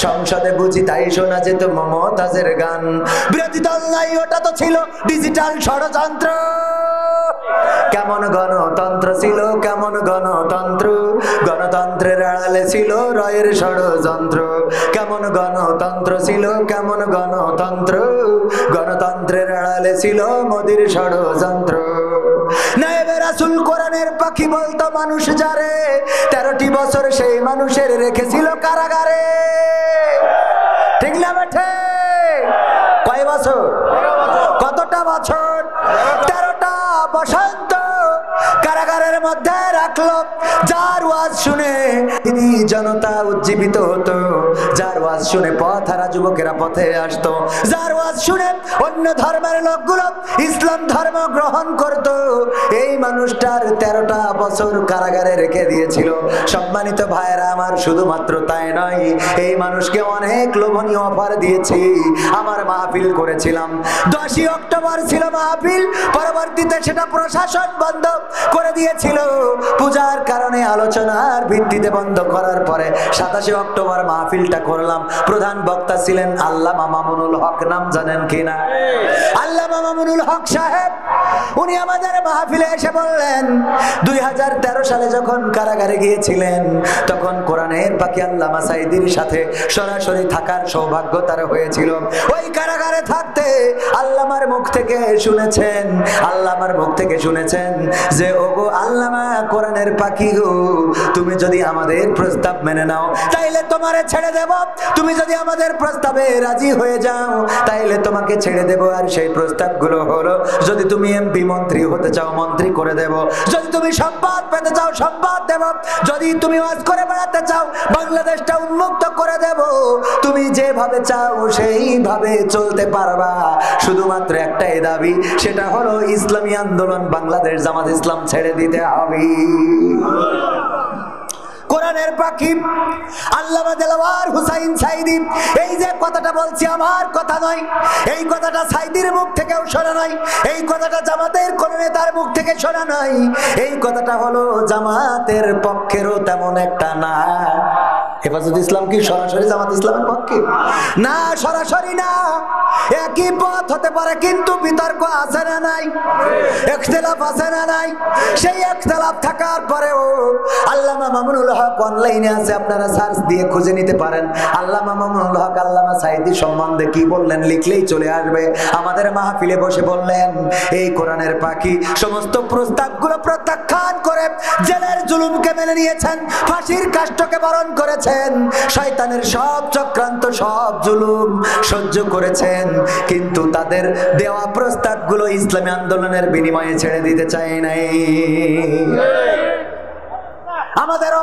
সংসদে বুঝি তাই শোনা যেত মমতাজের গান। বিরোধী দল নাই, ওটা তো ছিল ডিজিটাল ষড়যন্ত্র। কেমন গণতন্ত্র ছিল, কেমন গণতন্ত্র, গণতন্ত্রের আড়ালে ছিল রয়ের ষড়যন্ত্র। কেমন গণতন্ত্র ছিল, কেমন গণতন্ত্র, গণতন্ত্রের আড়ালে ছিল মোদির ষড়যন্ত্র। নায়েবে রাসূল কোরআনের পাখি বলতো মানুষ যারে, 13টি বছর সেই মানুষের রেখেছিল কারাগারে। ঠিক না বেঠে? কয় বছর? কতটা বছর? 13টা বসন্ত কারাগারের মধ্যে রাখলো। যার ওয়াজ শুনে জনতা উজ্জীবিত হতো, যার ওয়াজ শুনে পথহারা যুবকেরা পথে আসতো, যার ওয়াজ শুনে অন্য ধর্মের লোকগুলো ইসলাম ধর্ম গ্রহণ করত। এই মানুষটার 13টা বছর কারাগারে রেখে দিয়েছিল। সম্মানিত ভাইয়েরা আমার, শুধুমাত্র তাই নয়, এই মানুষকে অনেক লোভনীয় অফার দিয়েছি। আমার মাহফিল করেছিলাম, 10ই অক্টোবর ছিল মাহফিল, পরবর্তীতে সেটা প্রশাসন বন্ধ করে দিয়েছিল পূজার কারণে, আলোচনার ভিত্তিতে বন্ধ করার পরে 27শে অক্টোবর মাহফিলটা করলাম। প্রধান বক্তা ছিলেন আল্লামা মামুনুল হক, নাম জানেন কিনা? আল্লামা মামুনুল হক সাহেব উনি আমাদের মাহফিলে এসে বললেন 2013 সালে যখন কারাগারে গিয়েছিলেন তখন কোরআনের পাখি আল্লামা সাঈদীর সাথে সরাসরি থাকার সৌভাগ্য তার হয়েছিল। ওই কারাগারে থাকতে আল্লামার মুখ থেকে শুনেছেন, আল্লামার মুখ থেকে শুনেছেন যে ওগো আল্লামা কোরআনের পাখি গো, তুমি যদি আমাদের প্রস্তাব মেনে নাও তাইলে তোমারে ছেড়ে দেব, তুমি যদি আমাদের প্রস্তাবে রাজি হয়ে যাও তাইলে তোমাকে ছেড়ে দেব। আর সেই প্রস্তাবগুলো হলো, যদি তুমি এমপি মন্ত্রী হতে চাও মন্ত্রী করে দেব, যদি তুমি সম্পদ পেতে চাও সম্পদ দেব, যদি তুমি ওয়াজ করে বেড়াতে চাও বাংলাদেশটা উন্মুক্ত করে দেব, তুমি যেভাবে চাও সেইভাবে চলতে পারবা। শুধুমাত্র একটাই দাবি, সেটা হলো ইসলামী আন্দোলন বাংলাদেশ জামাত ইসলাম ছেড়ে দিতে হবে। কোরআনের পাখি আল্লামা দেলাওয়ার হুসাইন সাঈদী এই যে কথাটা বলছি আমার কথা নয়, এই কথাটা সাঈদীর মুখ থেকেও শোনা নয়, এই কথাটা জামাতের কোন নেতার মুখ থেকে শোনা নয়, এই কথাটা হলো জামাতের পক্ষেরও তেমন একটা না। হেফাজত ইসলাম কি সরাসরি জামাত ইসলামের পক্ষে না? সরাসরি না, একই পথ হতে পারে কিন্তু বিতর্ক আছে না নাই, ইখতিলাফ আছে না নাই? সেই ইখতিলাফ থাকার পরেও আল্লামা মামুনুল হক অনলাইনে আছে, আপনারা সার্চ দিয়ে খুঁজে নিতে পারেন। আল্লামা মামুনুল হক আল্লামা সাঈদী সম্বন্ধে কি বললেন লিখলেই চলে আসবে। আমাদের মাহফিলে বসে বললেন এই কোরআনের পাখি সমস্ত প্রস্তাবগুলো প্রত্যাখ্যান করে জেলের জুলুমকে মেনে নিয়েছেন, ফাঁসির কাষ্ঠকে বরণ করেছেন, শয়তানের সব চক্রান্ত সব জুলুম সহ্য করেছেন, কিন্তু তাদের দেওয়া প্রস্তাবগুলো ইসলামী আন্দোলনের বিনিময়ে ছেড়ে দিতে চায় নাই। আমাদেরও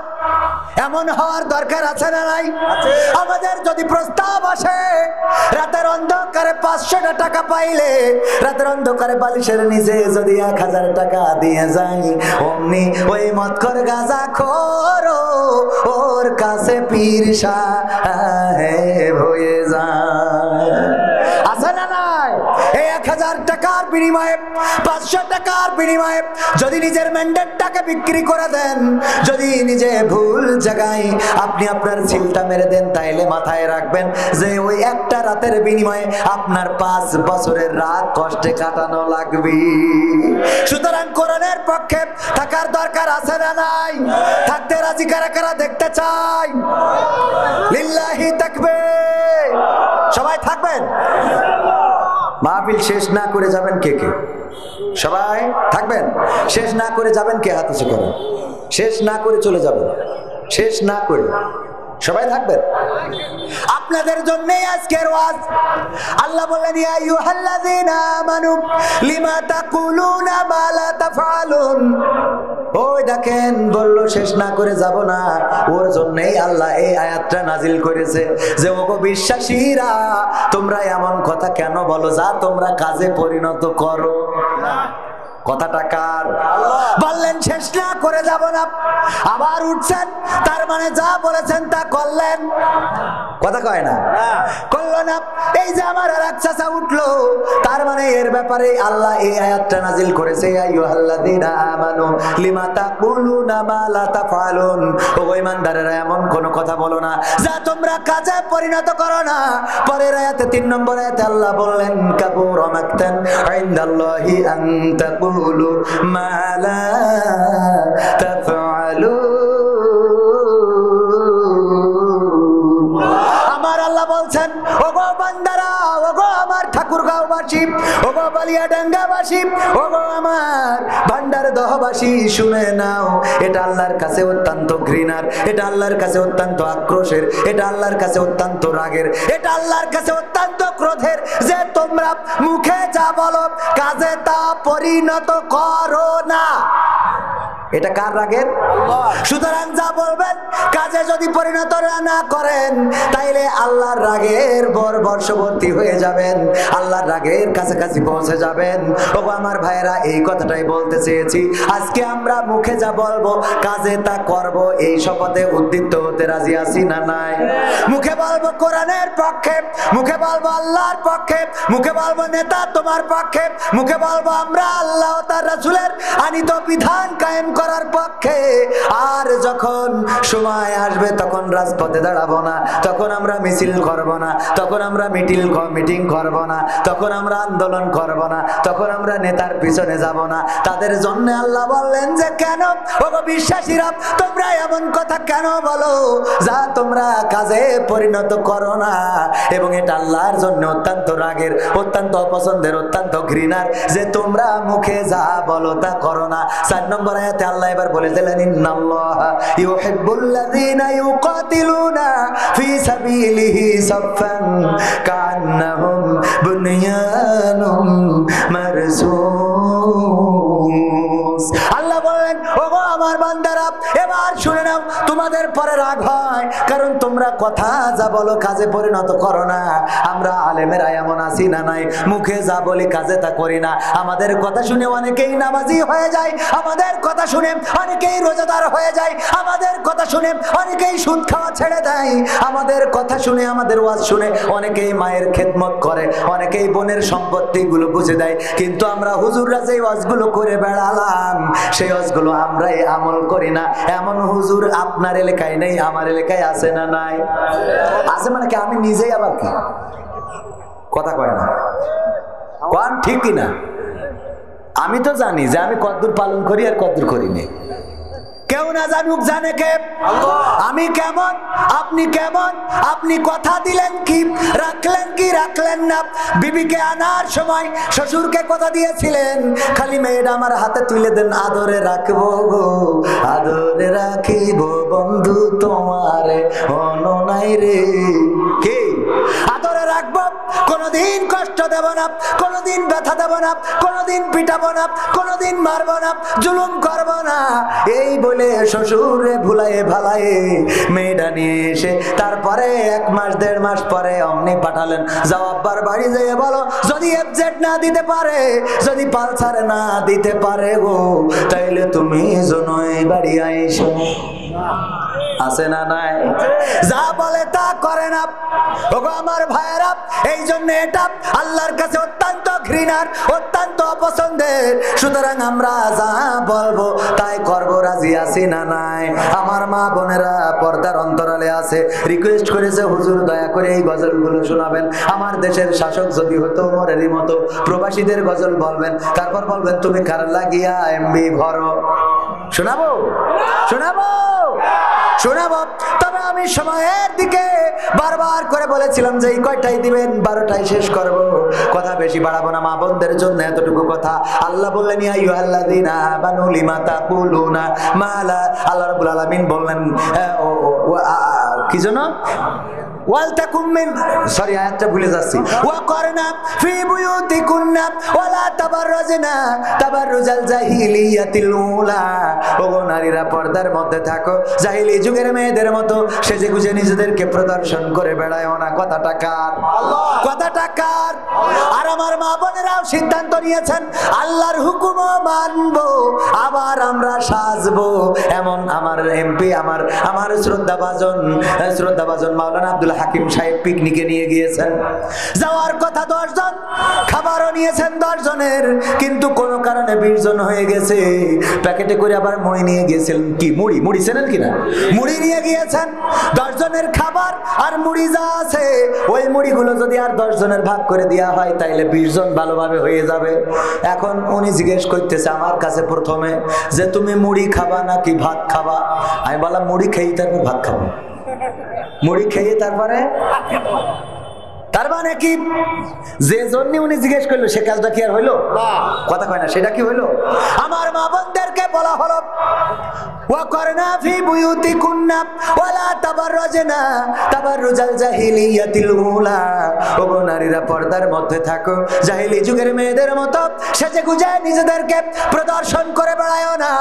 এমন হওয়ার দরকার আছে না নাই? আমাদের যদি প্রস্তাব আসে রাতের অন্ধকারে 500 টাকা পাইলে রাতের অন্ধকারে বালিশের নিচে যদি 1000 টাকা দিয়ে যাই, অমনি ওই মদখোর গাঁজাখোর ওর কাছে পীর সাহেব হয়ে যায়। আছে না নাই? এই 1000 টাকার বিনিময়ে 500 টাকার বিনিময়ে যদি নিজের ম্যান্ডেটটাকে বিক্রি করে দেন, যদি নিজে ভুল জায়গায় আপনি আপনার সিলটা মেরে দেন, তাইলে মাথায় রাখবেন যে ওই একটা রাতের বিনিময়ে আপনার 5 বছরের রাত কষ্টে কাটানো লাগবে। সুতরাং কোরআনের পক্ষে থাকার দরকার আছে না নাই? থাকতে রাজি কারা কারা দেখতে চাই? লিল্লাহি তাকবীর। সবাই থাকবেন? মাহফিল শেষ না করে যাবেন কে কে? সবাই থাকবেন? শেষ না করে যাবেন কে? হাত উঁচু করেন। শেষ না করে চলে যাবেন, শেষ না করে সবাই থাকবেন। আপনাদের জন্যই আজকের ওয়াজ। আল্লাহ বলেন ইয়া আইয়ুহাল্লাযীনা আমানু লিমা তাকুলুনা মা লা তাফআলুন। ওই দেখেন বললো শেষ না করে যাব না, ওর জন্যই আল্লাহ এই আয়াতটা নাজিল করেছে যে ওগো বিশ্বাসীরা তোমরা এমন কথা কেন বলো যা তোমরা কাজে পরিণত করো। কথাটা কার? বললেন শেষ না করে যাব না, আবার উঠছেন, তার মানে যা বলেছেন তা করলেন। কথা কয় না? করলো না। এই যে আমার আরেক চাচা উঠলো, তার মানে এর ব্যাপারে আল্লাহ এই আয়াতটা নাজিল করেছে ইয়া আইয়ুহাল্লাযীনা আমানু লিমা তাকুলুনা মা লা তাফআলুন। ও ঈমানদারেরা এমন কোন কথা বলো না যা তোমরা কাজে পরিণত করো না। পরের আয়াতে 3 নম্বর আয়াতে আল্লাহ বললেন কাবুরা মাকতান ইনদাল্লাহি আন তাকুলু মা লা তাফআলুন। আমার আল্লাহ বলছেন ওগো বান্দারা, ওগো আমার ঠাকুরগাঁওবাসী, ওগো বালিয়াডাঙ্গাবাসী, ওগো আমার ভান্ডারদহবাসী, শুনে নাও, এটা আল্লাহর কাছে অত্যন্ত ঘৃণার, এটা আল্লাহর কাছে অত্যন্ত আক্রোশের, এটা আল্লাহর কাছে অত্যন্ত রাগের, এটা আল্লাহর কাছে অত্যন্ত ক্রোধের যে তোমরা মুখে যা বলো কাজে তা পরিণত করো না। এটা কার রাগের? সুতরাং যা বলবেন কাজে যদি পরিণত না করেন তাইলে আল্লাহর রাগের বর্ষবর্তী হয়ে যাবেন, আল্লাহর রাগের কাছাকাছি পৌঁছে যাবেন। ও আমার ভাইরা, এই কথাটাই বলতে চেয়েছি। আজকে আমরা মুখে যা বলবো কাজে তা করব, এই শপথে উদ্দীপ্ত হতে রাজি আছি না নাই? মুখে বলবো কোরআনের পক্ষে, মুখে বলবো আল্লাহর পক্ষে, মুখে বলবো নেতা তোমার পক্ষে, মুখে বলবো আমরা আল্লাহ ও তার রাসূলের আনিত বিধান কায়েম করার পক্ষে। আর যখন সময় আসবে তখন রাজপথে দাঁড়াবো না, তখন আমরা মিছিল করব না, তখন আমরা মিটিং করব না, তখন আমরা আন্দোলন করব না, তখন আমরা নেতার পিছনে যাব না। তাদের জন্য আল্লাহ বললেন যে কেন ওগো বিশ্বাসীরা তোমরা এমন কথা কেন বলো যা তোমরা কাজে পরিণত করো না। এবং এটা আল্লাহর জন্য অত্যন্ত রাগের, অত্যন্ত অপছন্দের, অত্যন্ত ঘৃণার যে তোমরা মুখে যা বলো তা করো না। 4 নম্বর আয়াতে আল্লাহ এবার বলে দিলেন ইন্নাল্লাহা ইউহিব্বুল্লাযীনা ইউকাতিলুনা ফি সাবিলিহি সাফফান কান্নাহুম বুনিয়ানুম মারসুস। আল্লাহ বলেন ওগো আমার বান্দারা এবার শুনে নাও, তোমাদের পরে রাগ হয় কারণ তোমরা কথা যা বলো কাজে পরিণত করো না। আমরা আলেমেরা এমন আছি না নাই, মুখে যা বলি কাজে তা করি না। আমাদের কথা শুনে অনেকেই নামাজি হয়ে যায়, আমাদের কথা শুনে অনেকেই রোজাদার হয়ে যায়, আমাদের কথা শুনে অনেকেই সুদ খাওয়া ছেড়ে দেয়, আমাদের কথা শুনে আমাদের ওয়াজ শুনে অনেকেই মায়ের খেদমত করে, অনেকেই বোনের সম্পত্তি গুলো বুঝে দেয়। কিন্তু আমরা হুজুররা যে ওয়াজগুলো করে বেড়ালাম সেই ওয়াজগুলো আমরাই আমল করি না। এমন হুজুর আপনার এলাকায় নেই, আমার এলাকায় আছে না নাই? আছে মানে কি আমি নিজেই আবার কি কথা কয় না কোন ঠিক না? আমি তো জানি যে আমি কতদূর পালন করি আর কতদূর করি না। কেউ না জানুক, জানে কে? আমি কেমন, আপনি কেমন, আপনি কথা দিলেন কি, রাখলেন কি রাখলেন না। বিবিকে আনার সময় শ্বশুরকে কথা দিয়েছিলেন খালি মেয়েটা আমার হাতে তুলে দেন, আদরে রাখবো গো আদরে রাখিব বন্ধু তোমারে অননাই রে। কি আদরে রাখবো, কোনদিন কষ্ট দেব না, কোনদিন ব্যথা দেব না, কোনদিন পিটাবো না, কোনদিন মারবো না, জুলুম করবো না। এই বলে শ্বশুরে ভুলায়ে ভালায়ে মেয়েটা নিয়ে এসে তারপরে 1 মাস 1.5 মাস পরে অমনি পাঠালেন, যাও আব্বার বাড়ি যেয়ে বলো যদি এফজেড না দিতে পারে, যদি পালসার না দিতে পারে গো তাইলে তুমি জনই বাড়ি আইসো। আছে না নাই? যা বলে তা করে না। ওগো আমার ভাইয়েরা, এই জন্য এটা আল্লাহর কাছে অত্যন্ত ঘৃণার, অত্যন্ত অপছন্দের। সুতরাং আমরা যা বলবো তাই করবো, রাজি আছি না নাই? আমার মা বোনেরা পর্দার অন্তরালে আছে, রিকোয়েস্ট করেছে হুজুর দয়া করে এই গজলগুলো শোনাবেন। আমার দেশের শাসক যদি হতো ওমরেরই মতো প্রবাসীদের গজল বলবেন, তারপর বলবেন তুমি কার লাগিয়া এমবি ভরো। শোনাবো শোনাবো শোনাবো। তবে আমি সময়ের দিকে বারবার করে বলেছিলাম যে এই কয়টাই দিবেন, 12টায় শেষ করব, কথা বেশি বাড়াবো না। মা বোনদের জন্য এতটুকু কথা। আল্লাহ বললেন ইয়া আইয়ুহাল্লাযীনা আমানু লিমা তাকুলুনা মা লা, আল্লাহ রাব্বুল আলামিন বললেন কি জানো ওয়ালতাকুম মিন, সরি আয়াতটা ভুলে যাচ্ছি, ওয়া করনা ফি বুয়ুতিকুন্না ওয়ালা তাবাররাজনা তাবাররুজাল জাহিলিয়াতিল উলা। ওগো নারীরা পর্দার মধ্যে থাকো, জাহিলি যুগের মেয়েদের মতো সেজে গুজে নিজেদেরকে প্রদর্শন করে বেড়ায়ও না। কথাটা কার? কথাটা কার? আর আমার মা বোনেরাও সিদ্ধান্ত নিয়েছেন আল্লাহর হুকুমও মানবো, আবার আমরা সাজবো। এমন আমার এমপি, আমার শ্রদ্ধাভাজন মাওলানা আব্দুল হাকিম সাহেব পিকনিকে নিয়ে গিয়েছেন, যাওয়ার কথা 10 জন, খাবারও নিয়েছেন 10 জনের, কিন্তু কোনো কারণে 20 জন হয়ে গেছে। প্যাকেটে করে আবার মুড়ি নিয়ে গিয়েছিলেন, কি মুড়ি চেনেন কিনা? মুড়ি নিয়ে গিয়েছেন। 10 জনের খাবার আর মুড়ি যা আছে ওই মুড়িগুলো যদি আর 10 জনের ভাগ করে দেওয়া হয় তাইলে 20 জন ভালোভাবে হয়ে যাবে। এখন উনি জিজ্ঞেস করতেছে আমার কাছে প্রথমে যে তুমি মুড়ি খাবা নাকি ভাত খাবা? আমি বললাম মুড়ি খেয়ে তারপর ভাত খাবো। মুড়ি খেয়ে তারপরে, তার মানে কি যে জন্য উনি জিজ্ঞেস করলো সে কাজটা কি আর হইলো? কথা কয় না, সেটা কি হইলো? আমার মা বোনদেরকে বলা হলো ওয়া করনা ফি বুয়ুতিকুন্না ওয়ালা তাবাররাজনা তাবাররুজাল জাহিলিয়াতিল উলা। ওগো নারীরা পর্দার মধ্যে থাকো, জাহিলি যুগের মেয়েদের মতো সেজে গুজে নিজেদেরকে প্রদর্শন করে বেড়ায়ও না।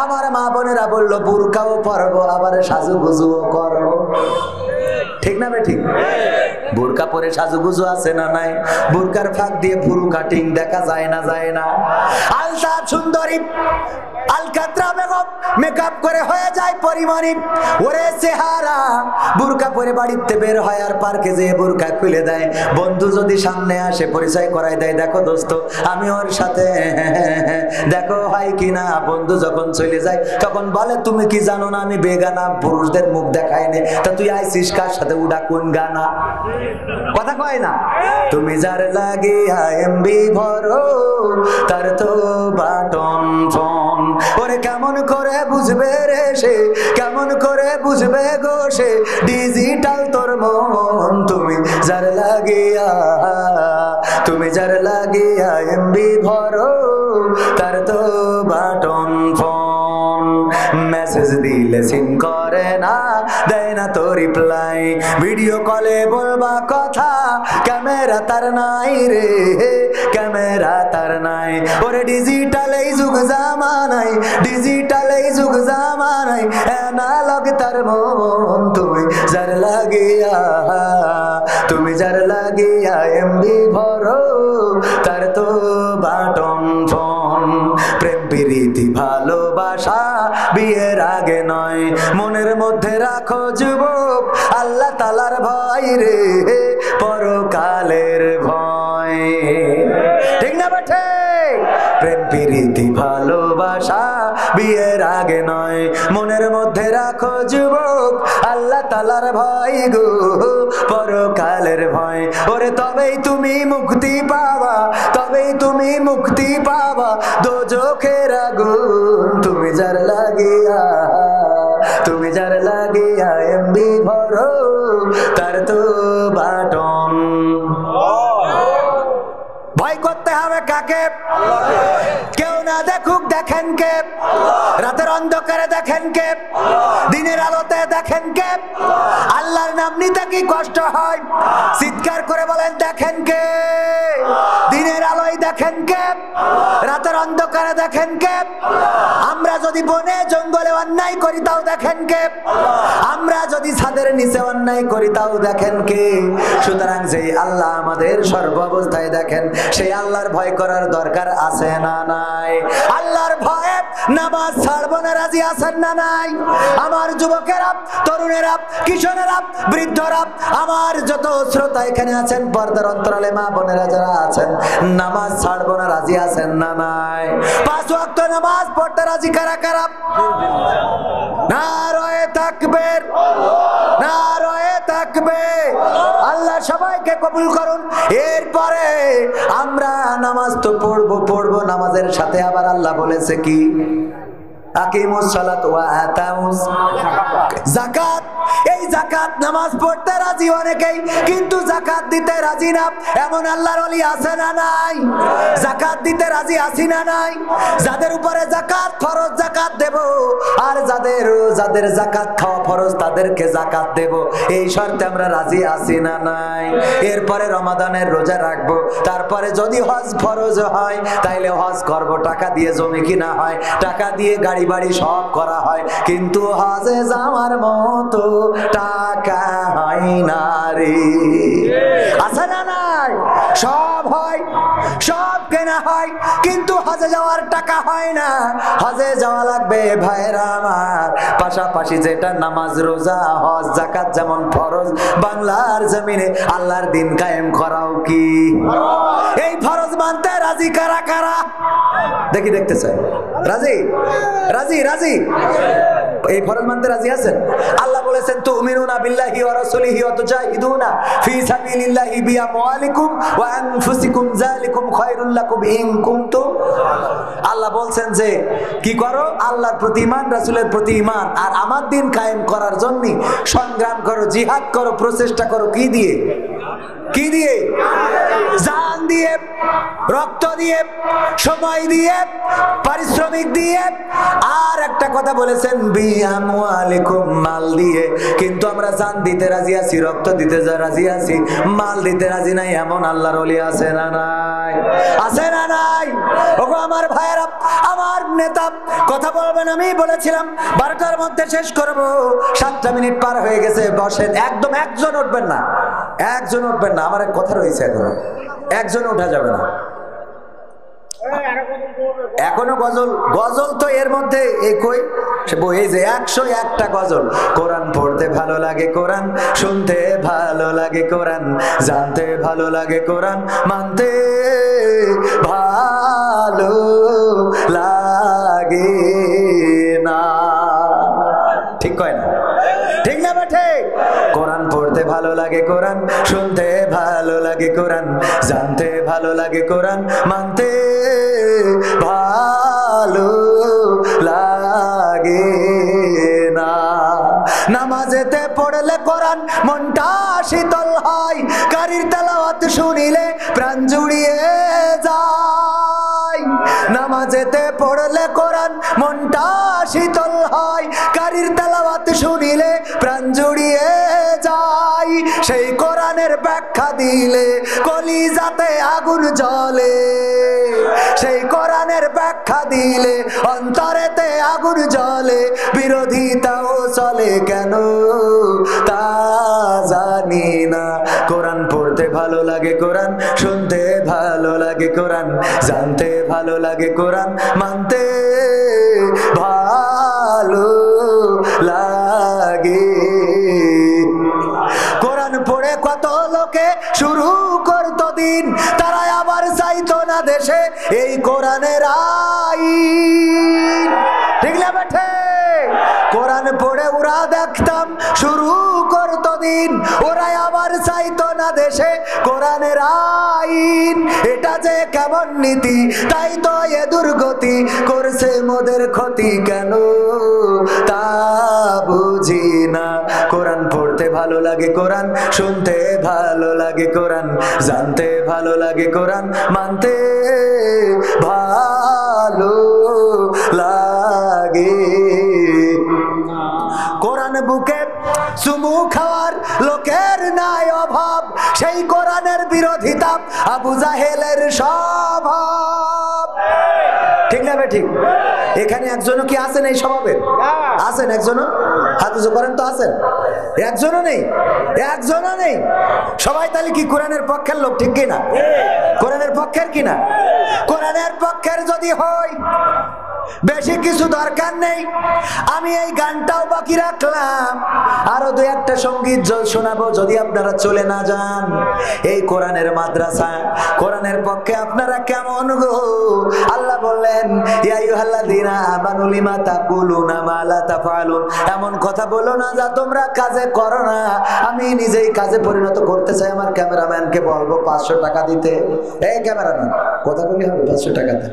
আমার মা বোনেরা বলল বুরকাও পরবো, আবার সাজুগুজুও করবো। ঠিক না বে ঠিক? বোরকা পরে সাজুগুজু আছে না নাই? বোরকার ফাঁক দিয়ে ভুরু কাটিং দেখা যায় না, যায় না? আলতাফ সুন্দরী আলকাতরা বেগম মেকআপ করে হয়ে যায় পরিমণি, ওরে চেহারা। বোরকা পরে বাড়িতে বের হয় আর পার্কে যেয়ে বোরকা খুলে দেয়। বন্ধু যদি সামনে আসে পরিচয় করাই দেয়, দেখো দোস্ত আমি ওর সাথে, দেখো হয় কিনা। বন্ধু যখন চলে যায় তখন বলে তুমি কি জানো না আমি বেগানা, পুরুষদের মুখ দেখায় নে। তা তুই আইসিস কার সাথে? উডা কোন গানা? কথা কয় না? তুমি যার লাগিয়া এমবি ভরো তার তো বাটন ফোন। ওরে কেমন করে বুঝবে রে সে, কেমন করে বুঝবে গো সে ডিজিটাল তোর মন। তুমি যার লাগিয়া, তুমি যার লাগিয়া এমবি ভরো তার তো বাটন ফোন। মেসেজ দিলে সিন করে না, দেয় না তো রিপ্লাই। ভিডিও কলে বলবা কথা, ক্যামেরা তার নাই রে, ক্যামেরা তার নাই। ওরে ডিজিটাল এই যুগ জামানাই, ডিজিটাল এই যুগ জামানাই অ্যানালগ তার মন। তুমি যার লাগিয়া, তুমি যার লাগিয়া এমবি ভরো তার তো বাটন ফোন। প্রেম প্রীতি ভালোবাসা বিয়ের আগে নয়, মনের মধ্যে রাখো যুবক আল্লাহ তাআলার ভয় রে, পরকালের ভয়। ঠিক না বেঠে? প্রেম প্রীতি ভালোবাসা বিয়ের আগে নয়, মনের মধ্যে রাখো যুবক আল্লাহ তাআলার ভয় গো, পরকালের ভয়। ওরে তবেই তুমি মুক্তি পাবা, তবেই তুমি মুক্তি পাবা দোজখের আগুন। তুমি যার লাগিয়া, তুমি যার লাগিয়া এমবি ভরো তার তো বাটন। ভয় করতে হবে কাকে? কেউ না দেখুক দেখেন কে? রাতের অন্ধকারে দেখেন কে? দিনের আলোতে দেখেন কে? আল্লাহর নাম নিতে কি কষ্ট হয়? চিৎকার করে বলেন দেখেন কে? দিনের আলোয় দেখেন কে? রাতের অন্ধকারে দেখেন কে? আমরা যদি বনে জঙ্গলে অন্যায় করি তাও দেখেন কে? আমরা যদি ছাদের নিচে অন্যায় করি তাও দেখেন কে? সুতরাং যে আল্লাহ আমাদের সর্ব অবস্থায় দেখেন, সেই আল্লাহর ভয় করার দরকার আছে না নাই? আল্লাহর ভয়ে নামাজ ছাড়বো না রাজি আছেন না নাই? আমার যুবকেরা, তরুণেরা, কিশোরেরা, বৃদ্ধরা, আমার যত শ্রোতা এখানে আছেন, পর্দার অন্তরালে মা বোনেরা যারা আছেন, নামাজ ছাড়বো না রাজি আছেন না নাই? 5 ওয়াক্ত নামাজ পড়তে রাজি কারা কারা? নারায়ে তাকবীর, নারায়ে তাকবীর। আল্লাহ সবাইকে কবুল করুন। এরপরে আমরা নামাজ তো পড়বো পড়বো, নামাজের সাথে আবার আল্লাহ বলেছে কি? আকিমুস সালাত ওয়া আতাউস যাকাত। এই যাকাত নামাজ পড়তে রাজি অনেকেই, কিন্তু যাকাত দিতে রাজি না। এমন আল্লাহর ওলি আছে না নাই? যাকাত দিতে রাজি আছি না নাই? যাদের উপরে যাকাত ফরজ যাকাত দেব, আর যাদের যাদের যাকাত খাওয়া ফরজ তাদেরকে যাকাত দেব, এই শর্তে আমরা রাজি আছি না নাই? এরপরে রমাদানের রোজা রাখবো, তারপরে যদি হজ ফরজ হয় তাইলে হজ করব, টাকা দিয়ে জমি কিনা হয়, টাকা দিয়ে গাড়ি বাড়ি সব করা হয়, কিন্তু হজে যাওয়ার মতো টাকা হয় না রে। আছে না নাই? সব হয়, সব কেনা হয়, কিন্তু হজে যাওয়ার টাকা হয় না। হজে যাওয়া লাগবে ভাইরা আমার। পাশাপাশি যেটা নামাজ, রোজা, হজ, যাকাত যেমন ফরজ, বাংলার জমিনে আল্লাহর দিন কায়েম করাও কি? এই ফরজ মানতে রাজি কারা কারা? দেখি, দেখতে চাই। রাজি? রাজি? রাজি? এই ফরজ মানতে রাজি আছেন? আল্লাহ বলেছেন তুমিনুনা বিল্লাহি ওয়া রাসূলিহি ওয়া তুজাহিদুনা ফি সাবিলিল্লাহি বিআমওয়ালিকুম ওয়া আনফুসিকুম যালিকুম খায়রুল লাকুম ইন কুনতুম। আল্লাহ বলছেন যে কি করো? আল্লাহর প্রতি ঈমান, রাসূলের প্রতি ঈমান, আর আমার দিন কায়েম করার জন্য সংগ্রাম করো, জিহাদ করো, প্রচেষ্টা করো। কি দিয়ে? কি দিয়ে? জান দিয়ে, রক্ত দিয়ে, সময় দিয়ে, পারিশ্রমিক দিয়ে। আর একটা কথা বলেছেন বিআমওয়ালিকুম, মাল দিয়ে। কিন্তু আমরা জান দিতে রাজি আছি, রক্ত দিতে রাজি আছি, মাল দিতে রাজি নাই। এমন আল্লাহর ওলি আছে না নাই? আছে না নাই? ওগো আমার ভাইয়েরা, আমার নেতা, কথা বলবেন। আমি বলেছিলাম 12টার মধ্যে শেষ করব, 7টা মিনিট পার হয়ে গেছে। বসেন, একদম একজন উঠবেন না, একজন উঠবেন না, আমার এক কথা রয়েছে, এখনো একজন উঠা যাবে না। এখনো গজল, গজল তো এর মধ্যে এই কই এই যে 101টা গজল। কোরআন পড়তে ভালো লাগে, কোরআন শুনতে ভালো লাগে, কোরআন জানতে ভালো লাগে, কোরআন মানতে ভালো লাগে না। ঠিক কয় না? ঠিক না বেঠে? কোরআন পড়তে ভালো লাগে, কোরআন শুনতে ভালো লাগে, কোরআন জানতে ভালো লাগে, কোরআন মানতে ভালো লাগে না। নামাজেতে পড়লে কোরআন মনটা শীতল হয়, কারীর তেলাওয়াত শুনিলে প্রাণ জুড়িয়ে যায়। নামাজেতে পড়লে কোরআন মনটা শীতল হয়, কারীর তেলাওয়াত শুনিলে প্রাণ জুড়িয়ে যায়। সেই কোরআনের ব্যাখ্যা দিলে কলিজাতে আগুন জ্বলে, সেই কোরআনের ব্যাখ্যা দিলে অন্তরেতে আগুন জ্বলে। বিরোধিতাও চলে কেন তা জানি না। কোরআন পড়তে ভালো লাগে, কোরআন শুনতে ভালো লাগে, কোরআন জানতে ভালো লাগে, কোরআন মানতে ভালো লাগে। কোরআন পড়ে কত লোকে শুরু করতো দিন, তারা আবার চাইতো না দেশে এই কোরআনের আইন। ঠিক না বেঠে? কোরআন পড়ে ওরা দেখতাম শুরু করতো দিন, ওরা আবার চাইতো না দেশে কোরআনের আইন। এটা যে কেমন নীতি, তাই তো এ দুর্গতি করছে মোদের ক্ষতি কেন তা বুঝি না। কোরআন পড়তে ভালো লাগে, কোরআন শুনতে ভালো লাগে, কোরআন জানতে ভালো লাগে, কোরআন মানতে ভালো লাগে। কোরআন বুকে চুমু খাওয়ার লোকের নাই অভাব, সেই কোরআনের বিরোধিতা আবু জাহেলের স্বভাব। ঠিক না ঠিক? এখানে একজনও কি আছেন এই স্বভাবের? আছেন একজনও? হাত উঁচু করেন তো। আছেন? একজনও নেই, একজনও নেই। সবাই তাহলে কি কোরআনের পক্ষের লোক? ঠিক কিনা? কোরআনের পক্ষের কিনা? কোরআনের পক্ষের যদি হয় বেশি কিছু দরকার নেই। আমি এই গানটাও বাকি রাখলাম, আরো দুই একটা সঙ্গীত শোনাবো যদি আপনারা চলে না যান। এই কোরআনের মাদ্রাসা, কোরআনের পক্ষে আপনারা কেমন গো? আল্লাহ বললেন ইয়া আইয়ুহাল্লাযীনা আমানু লিমা তাকুলুনা মা লা তাফআলুন, এমন কথা বলো না যা তোমরা কাজে করো না। আমি নিজেই কাজে পরিণত করতে চাই। আমার ক্যামেরাম্যানকে বলবো 500 টাকা দিতে। এই ক্যামেরাম্যান, কথা বলি হবে 500 টাকাতে।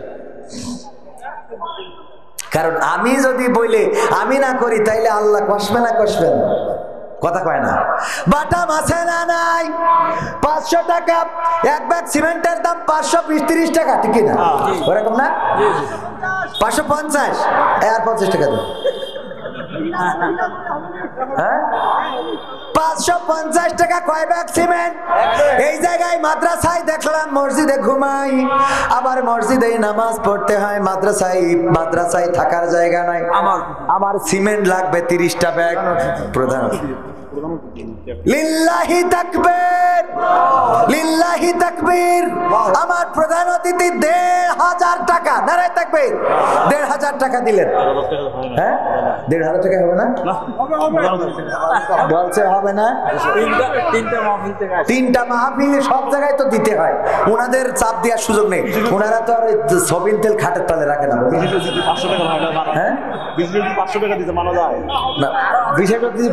কারণ আমি যদি বলে আমি না করি তাইলে আল্লাহ কষবে না কষবেন? কথা কয় না? বাটা মাছে না নাই 500 টাকা, এক ব্যাগ সিমেন্টের দাম 520-30 টাকা, ঠিক না? ওরকম না? 550 আর 50 টাকা দেন। হ্যাঁ, 550 টাকা কয় ব্যাগ সিমেন্ট? এই জায়গায় মাদ্রাসায় দেখলাম মসজিদে ঘুমাই, আবার মসজিদে নামাজ পড়তে হয়, মাদ্রাসায় থাকার জায়গা নাই। আমার সিমেন্ট লাগবে 30টা ব্যাগ। প্রধান লিল্লাহি তাকবীর, লিল্লাহি তাকবীর। আমার প্রধান অতিথি 1500 টাকা, নারায়ে তাকবীর, 1500 টাকা দিলেন। হ্যাঁ, 1500 টাকা হবে না? বলছে হবে না। তিনটা মাহফিল সব জায়গায় তো দিতে হয়, ওনাদের চাপ দেওয়ার সুযোগ নেই। ওনারা তো আর সবিন তেল খাটের তলে রাখে না। হ্যাঁ, 500 টাকা দিতে মানা যায় না।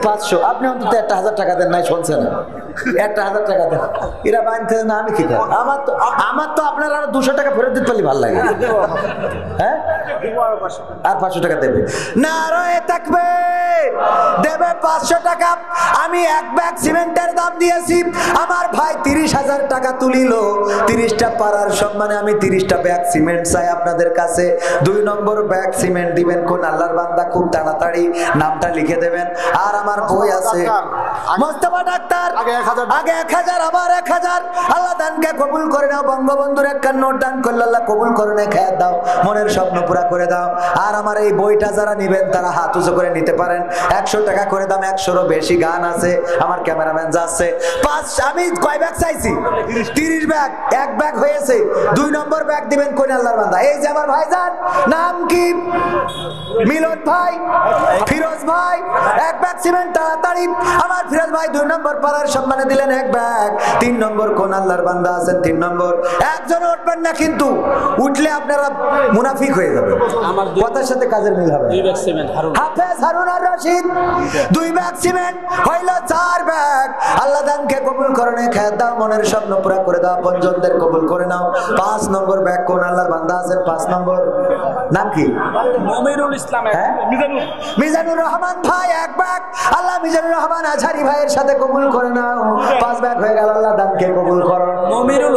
500, আপনি অন্তত 1000 টাকা দেন। নাই শুনছে না? 1000 টাকা দেন। এরা বানতে না, আমি কি করি? আমার তো আপনার আরো 200 টাকা ফেরত দিতে পারলে ভালো লাগে। হ্যাঁ, আর 500 টাকা দেবে। নারায়ে তাকবীর, দেবে 500 টাকা। আমি এক ব্যাগ সিমেন্টের দাম দিয়েছি, আমার ভাই 30,000 টাকা তুলিল। 30টা পাড়ার সম্মানে আমি 30টা ব্যাগ সিমেন্ট চাই আপনাদের কাছে। 2 নম্বর ব্যাগ সিমেন্ট দিবেন কোন আল্লাহর বান্দা? খুব তাড়াতাড়ি নামটা লিখে দেবেন। আর আমার বই আছে মোস্তফা ডাক্তার, আগে 1000, আবার 1000। আল্লাহ দানকে কবুল করে নাও। বঙ্গবন্ধুর 51 নোট দান করলে আল্লাহ কবুল করে নেয়। খেয়াল দাও, মনের স্বপ্ন পুরা করে দাও। আর আমার এই বইটা যারা নেবেন তারা হাত উঁচু করে নিতে পারেন। 100 টাকা করে দাম, 100-এরও বেশি গান আছে। আমার ক্যামেরাম্যান যাচ্ছে। আমি কয় ব্যাগ চাইছি? 30 ব্যাগ। 1 ব্যাগ হয়েছে। 2 নম্বর ব্যাগ দিবেন কোন আল্লাহর বান্দা? এই যে আমার ভাইজান, নাম কি? মিলন ভাই, ফিরোজ ভাই। 1 ব্যাগ সিমেন্ট তাড়াতাড়ি। আমার ফিরোজ ভাই 2 নম্বর পাড়ার সম্মানে দিলেন 1 ব্যাগ। 3 নম্বর কোন আল্লাহর বান্দা আছেন? 3 নম্বর। একজন উঠবেন না কিন্তু, উঠলে আপনারা মুনাফিক হয়ে যাবেন। কথার সাথে কাজের মিল হবে। 2 ব্যাগ সিমেন্ট হাফেজ হারুন আর রশিদ 2 ব্যাগ সিমেন্ট হইল 4 ব্যাগ। আল্লাহ দানকে কবুল করনে, খেয়াল দাও, মনের স্বপ্ন পুরা করে দাও, পঞ্চমদের কবুল করে নাও। 5 নম্বর ব্যাগ কোন আল্লাহর বান্দা আছেন? 5 নম্বর নাম কি? মমিরুল ইসলাম, মিজানুর রহমান ভাই 1 ব্যাগ। আল্লাহ মিজানুর রহমান আজহারি ভাইয়ের সাথে কবুল করে নাও। 5 ব্যাগ হয়ে গেল। আল্লাহ দানকে কবুল করো। মমিনুল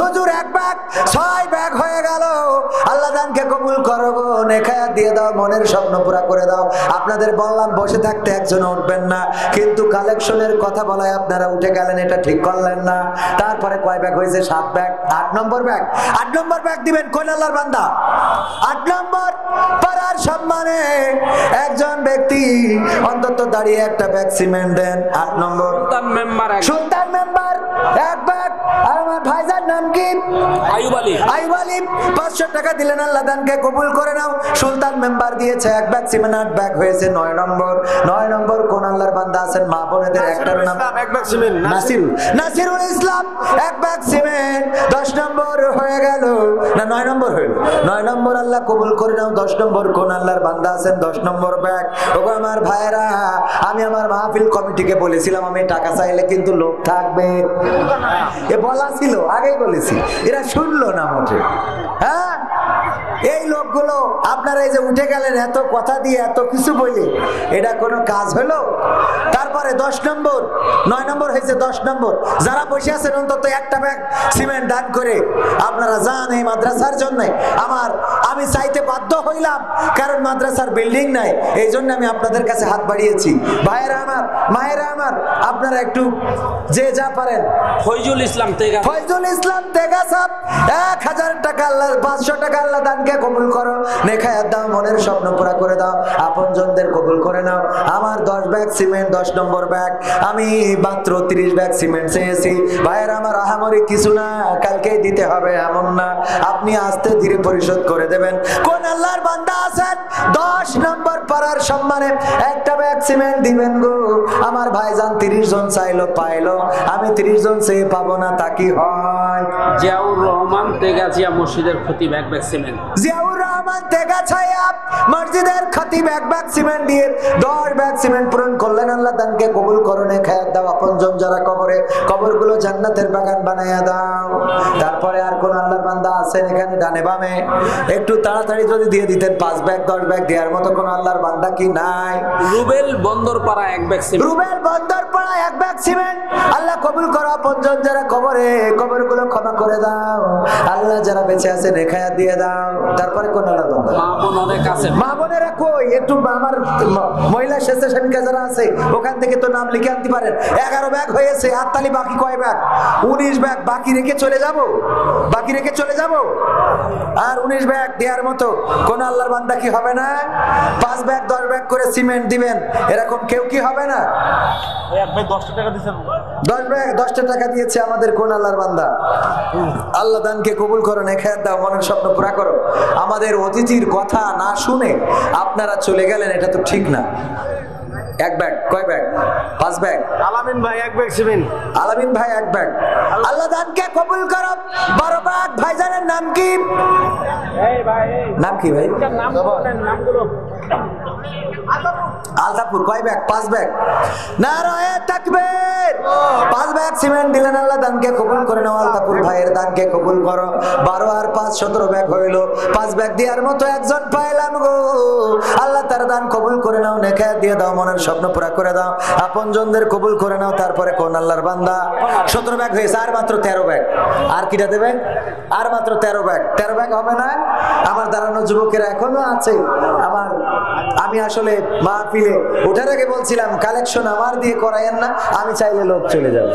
হুজুর 1 ব্যাগ। 6 ব্যাগ হয়ে গেল। আল্লাহ দানকে কবুল করো গো, নেখায়া দিয়ে দাও, মনের স্বপ্ন পুরা করে দাও। আপনাদের বললাম বসে থাকতে একজন উঠবেন না, কিন্তু কালেকশনের কথা বলায় আপনারা উঠে গেলেন, এটা ঠিক করলেন না। তারপরে কয় ব্যাগ হয়েছে? 7 ব্যাগ। 8 নম্বর ব্যাগ। 8 নম্বর ব্যাগ দিবেন কোন আল্লাহর বান্দা? 8 নম্বর পাড়ার সম্মানে একজন ব্যক্তি অন্তত দাঁড়িয়ে 1টা ব্যাগ সিমেন্ট দেন। 8 নম্বর সুলতান মেম্বার 1 ব্যাগ। আর আমার ভাইজান নাম কি? আইয়ুব আলী। 500 টাকা দিলেন। আল্লাহ দানকে কবুল করে নাও। সুলতান মেম্বার দিয়েছে 1 ব্যাগ সিমেন্ট। 8 ব্যাগ হয়েছে। 9 নম্বর। 9 নম্বর কোন আল্লাহর বান্দা আছেন? মা বোনেদের একটার নাম? 1 ব্যাগ সিমেন্ট নাসিরুল ইসলাম 1 ব্যাগ সিমেন্ট। 10 নম্বর হয়ে গেল না? 9 নম্বর হইল। 9 নম্বর আল্লাহ কবুল করে নাও। 10 নম্বর কোন আল্লাহর বান্দা আছেন? 10 নম্বর ব্যাগ। ওগো আমার ভাইরা, আমি আমার মাহফিল কমিটিকে বলেছিলাম আমি টাকা চাইলে কিন্তু লোক থাকবে। এ বলা ছিল, আগেই বলেছি, এরা শুনলো না মোটে। হ্যাঁ, এই লোকগুলো আপনারা এই যে উঠে গেলেন এত কথা দিয়ে, এত কিছু বলে, এটা কোনো কাজ হলো? তারপরে 10 নম্বর, 9 নম্বর হয়েছে। 10 নম্বর যারা বসে আছেন অন্তত 1টা ব্যাগ সিমেন্ট দান করে আপনারা যান এই মাদ্রাসার জন্য। আমি চাইতে বাধ্য হইলাম, কারণ মাদ্রাসার বিল্ডিং নাই, এই জন্য আমি আপনাদের কাছে হাত বাড়িয়েছি। ভাইয়েরা আমার, মায়েরা আমার, আপনারা একটু যে যা পারেন। ফয়জুল ইসলাম তেগা সাহেব 1000 টাকা। আল্লাহ 500 টাকা আল্লাহ দানকে কবুল করো, নেখায়াত দাও, মনের স্বপ্ন পুরা করে দাও, আপনজনদের কবুল করে নাও। আমার 10 ব্যাগ সিমেন্ট, 10 নম্বর ব্যাগ। আমি মাত্র 30 ব্যাগ সিমেন্ট চেয়েছি। ভাইয়েরা আমার, আহামরি কিছু না, কালকেই দিতে হবে এমন না, আপনি আস্তে ধীরে পরিশোধ করে দেবেন। কোন আল্লাহর বান্দা আছেন 10 নম্বর পাড়ার সম্মানে 1টা ব্যাগ সিমেন্ট দিবেন গো? আমার ভাইজান 30 জন চাইলো, পাইলো। আমি 30 জন চেয়ে পাবো না, তা কি হয়? জিয়াউর রহমান তেগাছিয়া মসজিদের খতিব 1 ব্যাগ সিমেন্ট। জিয়াউর রহমান তেগাছিয়া মসজিদের খতিব 1 ব্যাগ সিমেন্ট দিয়ে 10 ব্যাগ সিমেন্ট পূরণ করলেন। আল্লাহ দানকে কবুল করনে, খায়াত দাও, আপনজন যারা কবরে, কবরগুলো জান্নাতের বাগান বানায়া দাও। তারপরে আর কোন আল্লাহর বান্দা আছেন এখানে ডানে বামে? একটু তাড়াতাড়ি যদি দিয়ে দিতেন। 5 ব্যাগ 10 ব্যাগ দেওয়ার মতো কোন আল্লাহর বান্দা কি নাই? Rubel Bandarpara 1 bag cement. Rubel Bandarpara 1 bag cement. আল্লাহ কবুল করো, আপনজন যারা কবরে, কবরগুলো ক্ষমা করে দাও। আল্লাহ যারা বেঁচে আছে নেখায়াত দিয়ে দাও। তারপরে কোন আল্লাহর বান্দা? মা বোন অনেক আছে। মা বোনেরা কই? একটু আমার মহিলা স্বেচ্ছাসেবিকা যারা আছে ওখান থেকে তো নাম লিখে আনতে পারেন। 11 ব্যাগ হয়েছে। হাততালি। বাকি কয় ব্যাগ? 19 ব্যাগ। বাকি রেখে চলে যাব? আর 19 ব্যাগ দেওয়ার মতো কোন আল্লাহর বান্দা কি হবে না? 5 ব্যাগ 10 ব্যাগ করে সিমেন্ট দিবেন, এরকম কেউ কি হবে না? 1 ব্যাগ 10টা টাকা দিয়েছেন। 10 ব্যাগ 10টা টাকা দিয়েছে আমাদের কোন আল্লাহর বান্দা? আল্লাহ দানকে কবুল করো, নেখায়াত দাও, মনের স্বপ্ন পুরা করো। আমাদের অতিথির কথা না শুনে আপনারা চলে গেলেন, এটা তো ঠিক না। 1 ব্যাগ। কয় ব্যাগ? 5 ব্যাগ। আলামিন ভাই 1 ব্যাগ সিমেন্ট। আলামিন ভাই 1 ব্যাগ। আল্লাহ দানকে কবুল করো। 12 ব্যাগ। ভাইজানের নাম কি? নাম কি ভাই? নামগুলো আলতাপুর। কয় ব্যাগ? 5 ব্যাগ। নারায়ে তাকবীর। 5 ব্যাগ সিমেন্ট দিলেন। আল্লাহ দানকে কবুল করে নাও। আলতাপুর ভাইয়ের দানকে কবুল করো। 12 আর 5 17 ব্যাগ হইল। 5 ব্যাগ দেওয়ার মতো একজন পাইলাম গো। আল্লাহ তার দান কবুল করে নাও, নেখায়াত দিয়ে দাও, মনের স্বপ্ন পুরা করে দাও, আপনজনদের কবুল করে নাও। তারপরে কোন আল্লাহর বান্দা? 17 ব্যাগ হয়েছে। আর মাত্র 13 ব্যাগ। আর কিটা দেবে? আর মাত্র 13 ব্যাগ। 13 ব্যাগ হবে না? আমার দাঁড়ানো যুবকেরা এখনো আছে। আমি আসলে মাহফিলে ওঠার আগে বলছিলাম কালেকশন আমার দিয়ে করায়েন না, আমি চাইলে লোক চলে যাবে।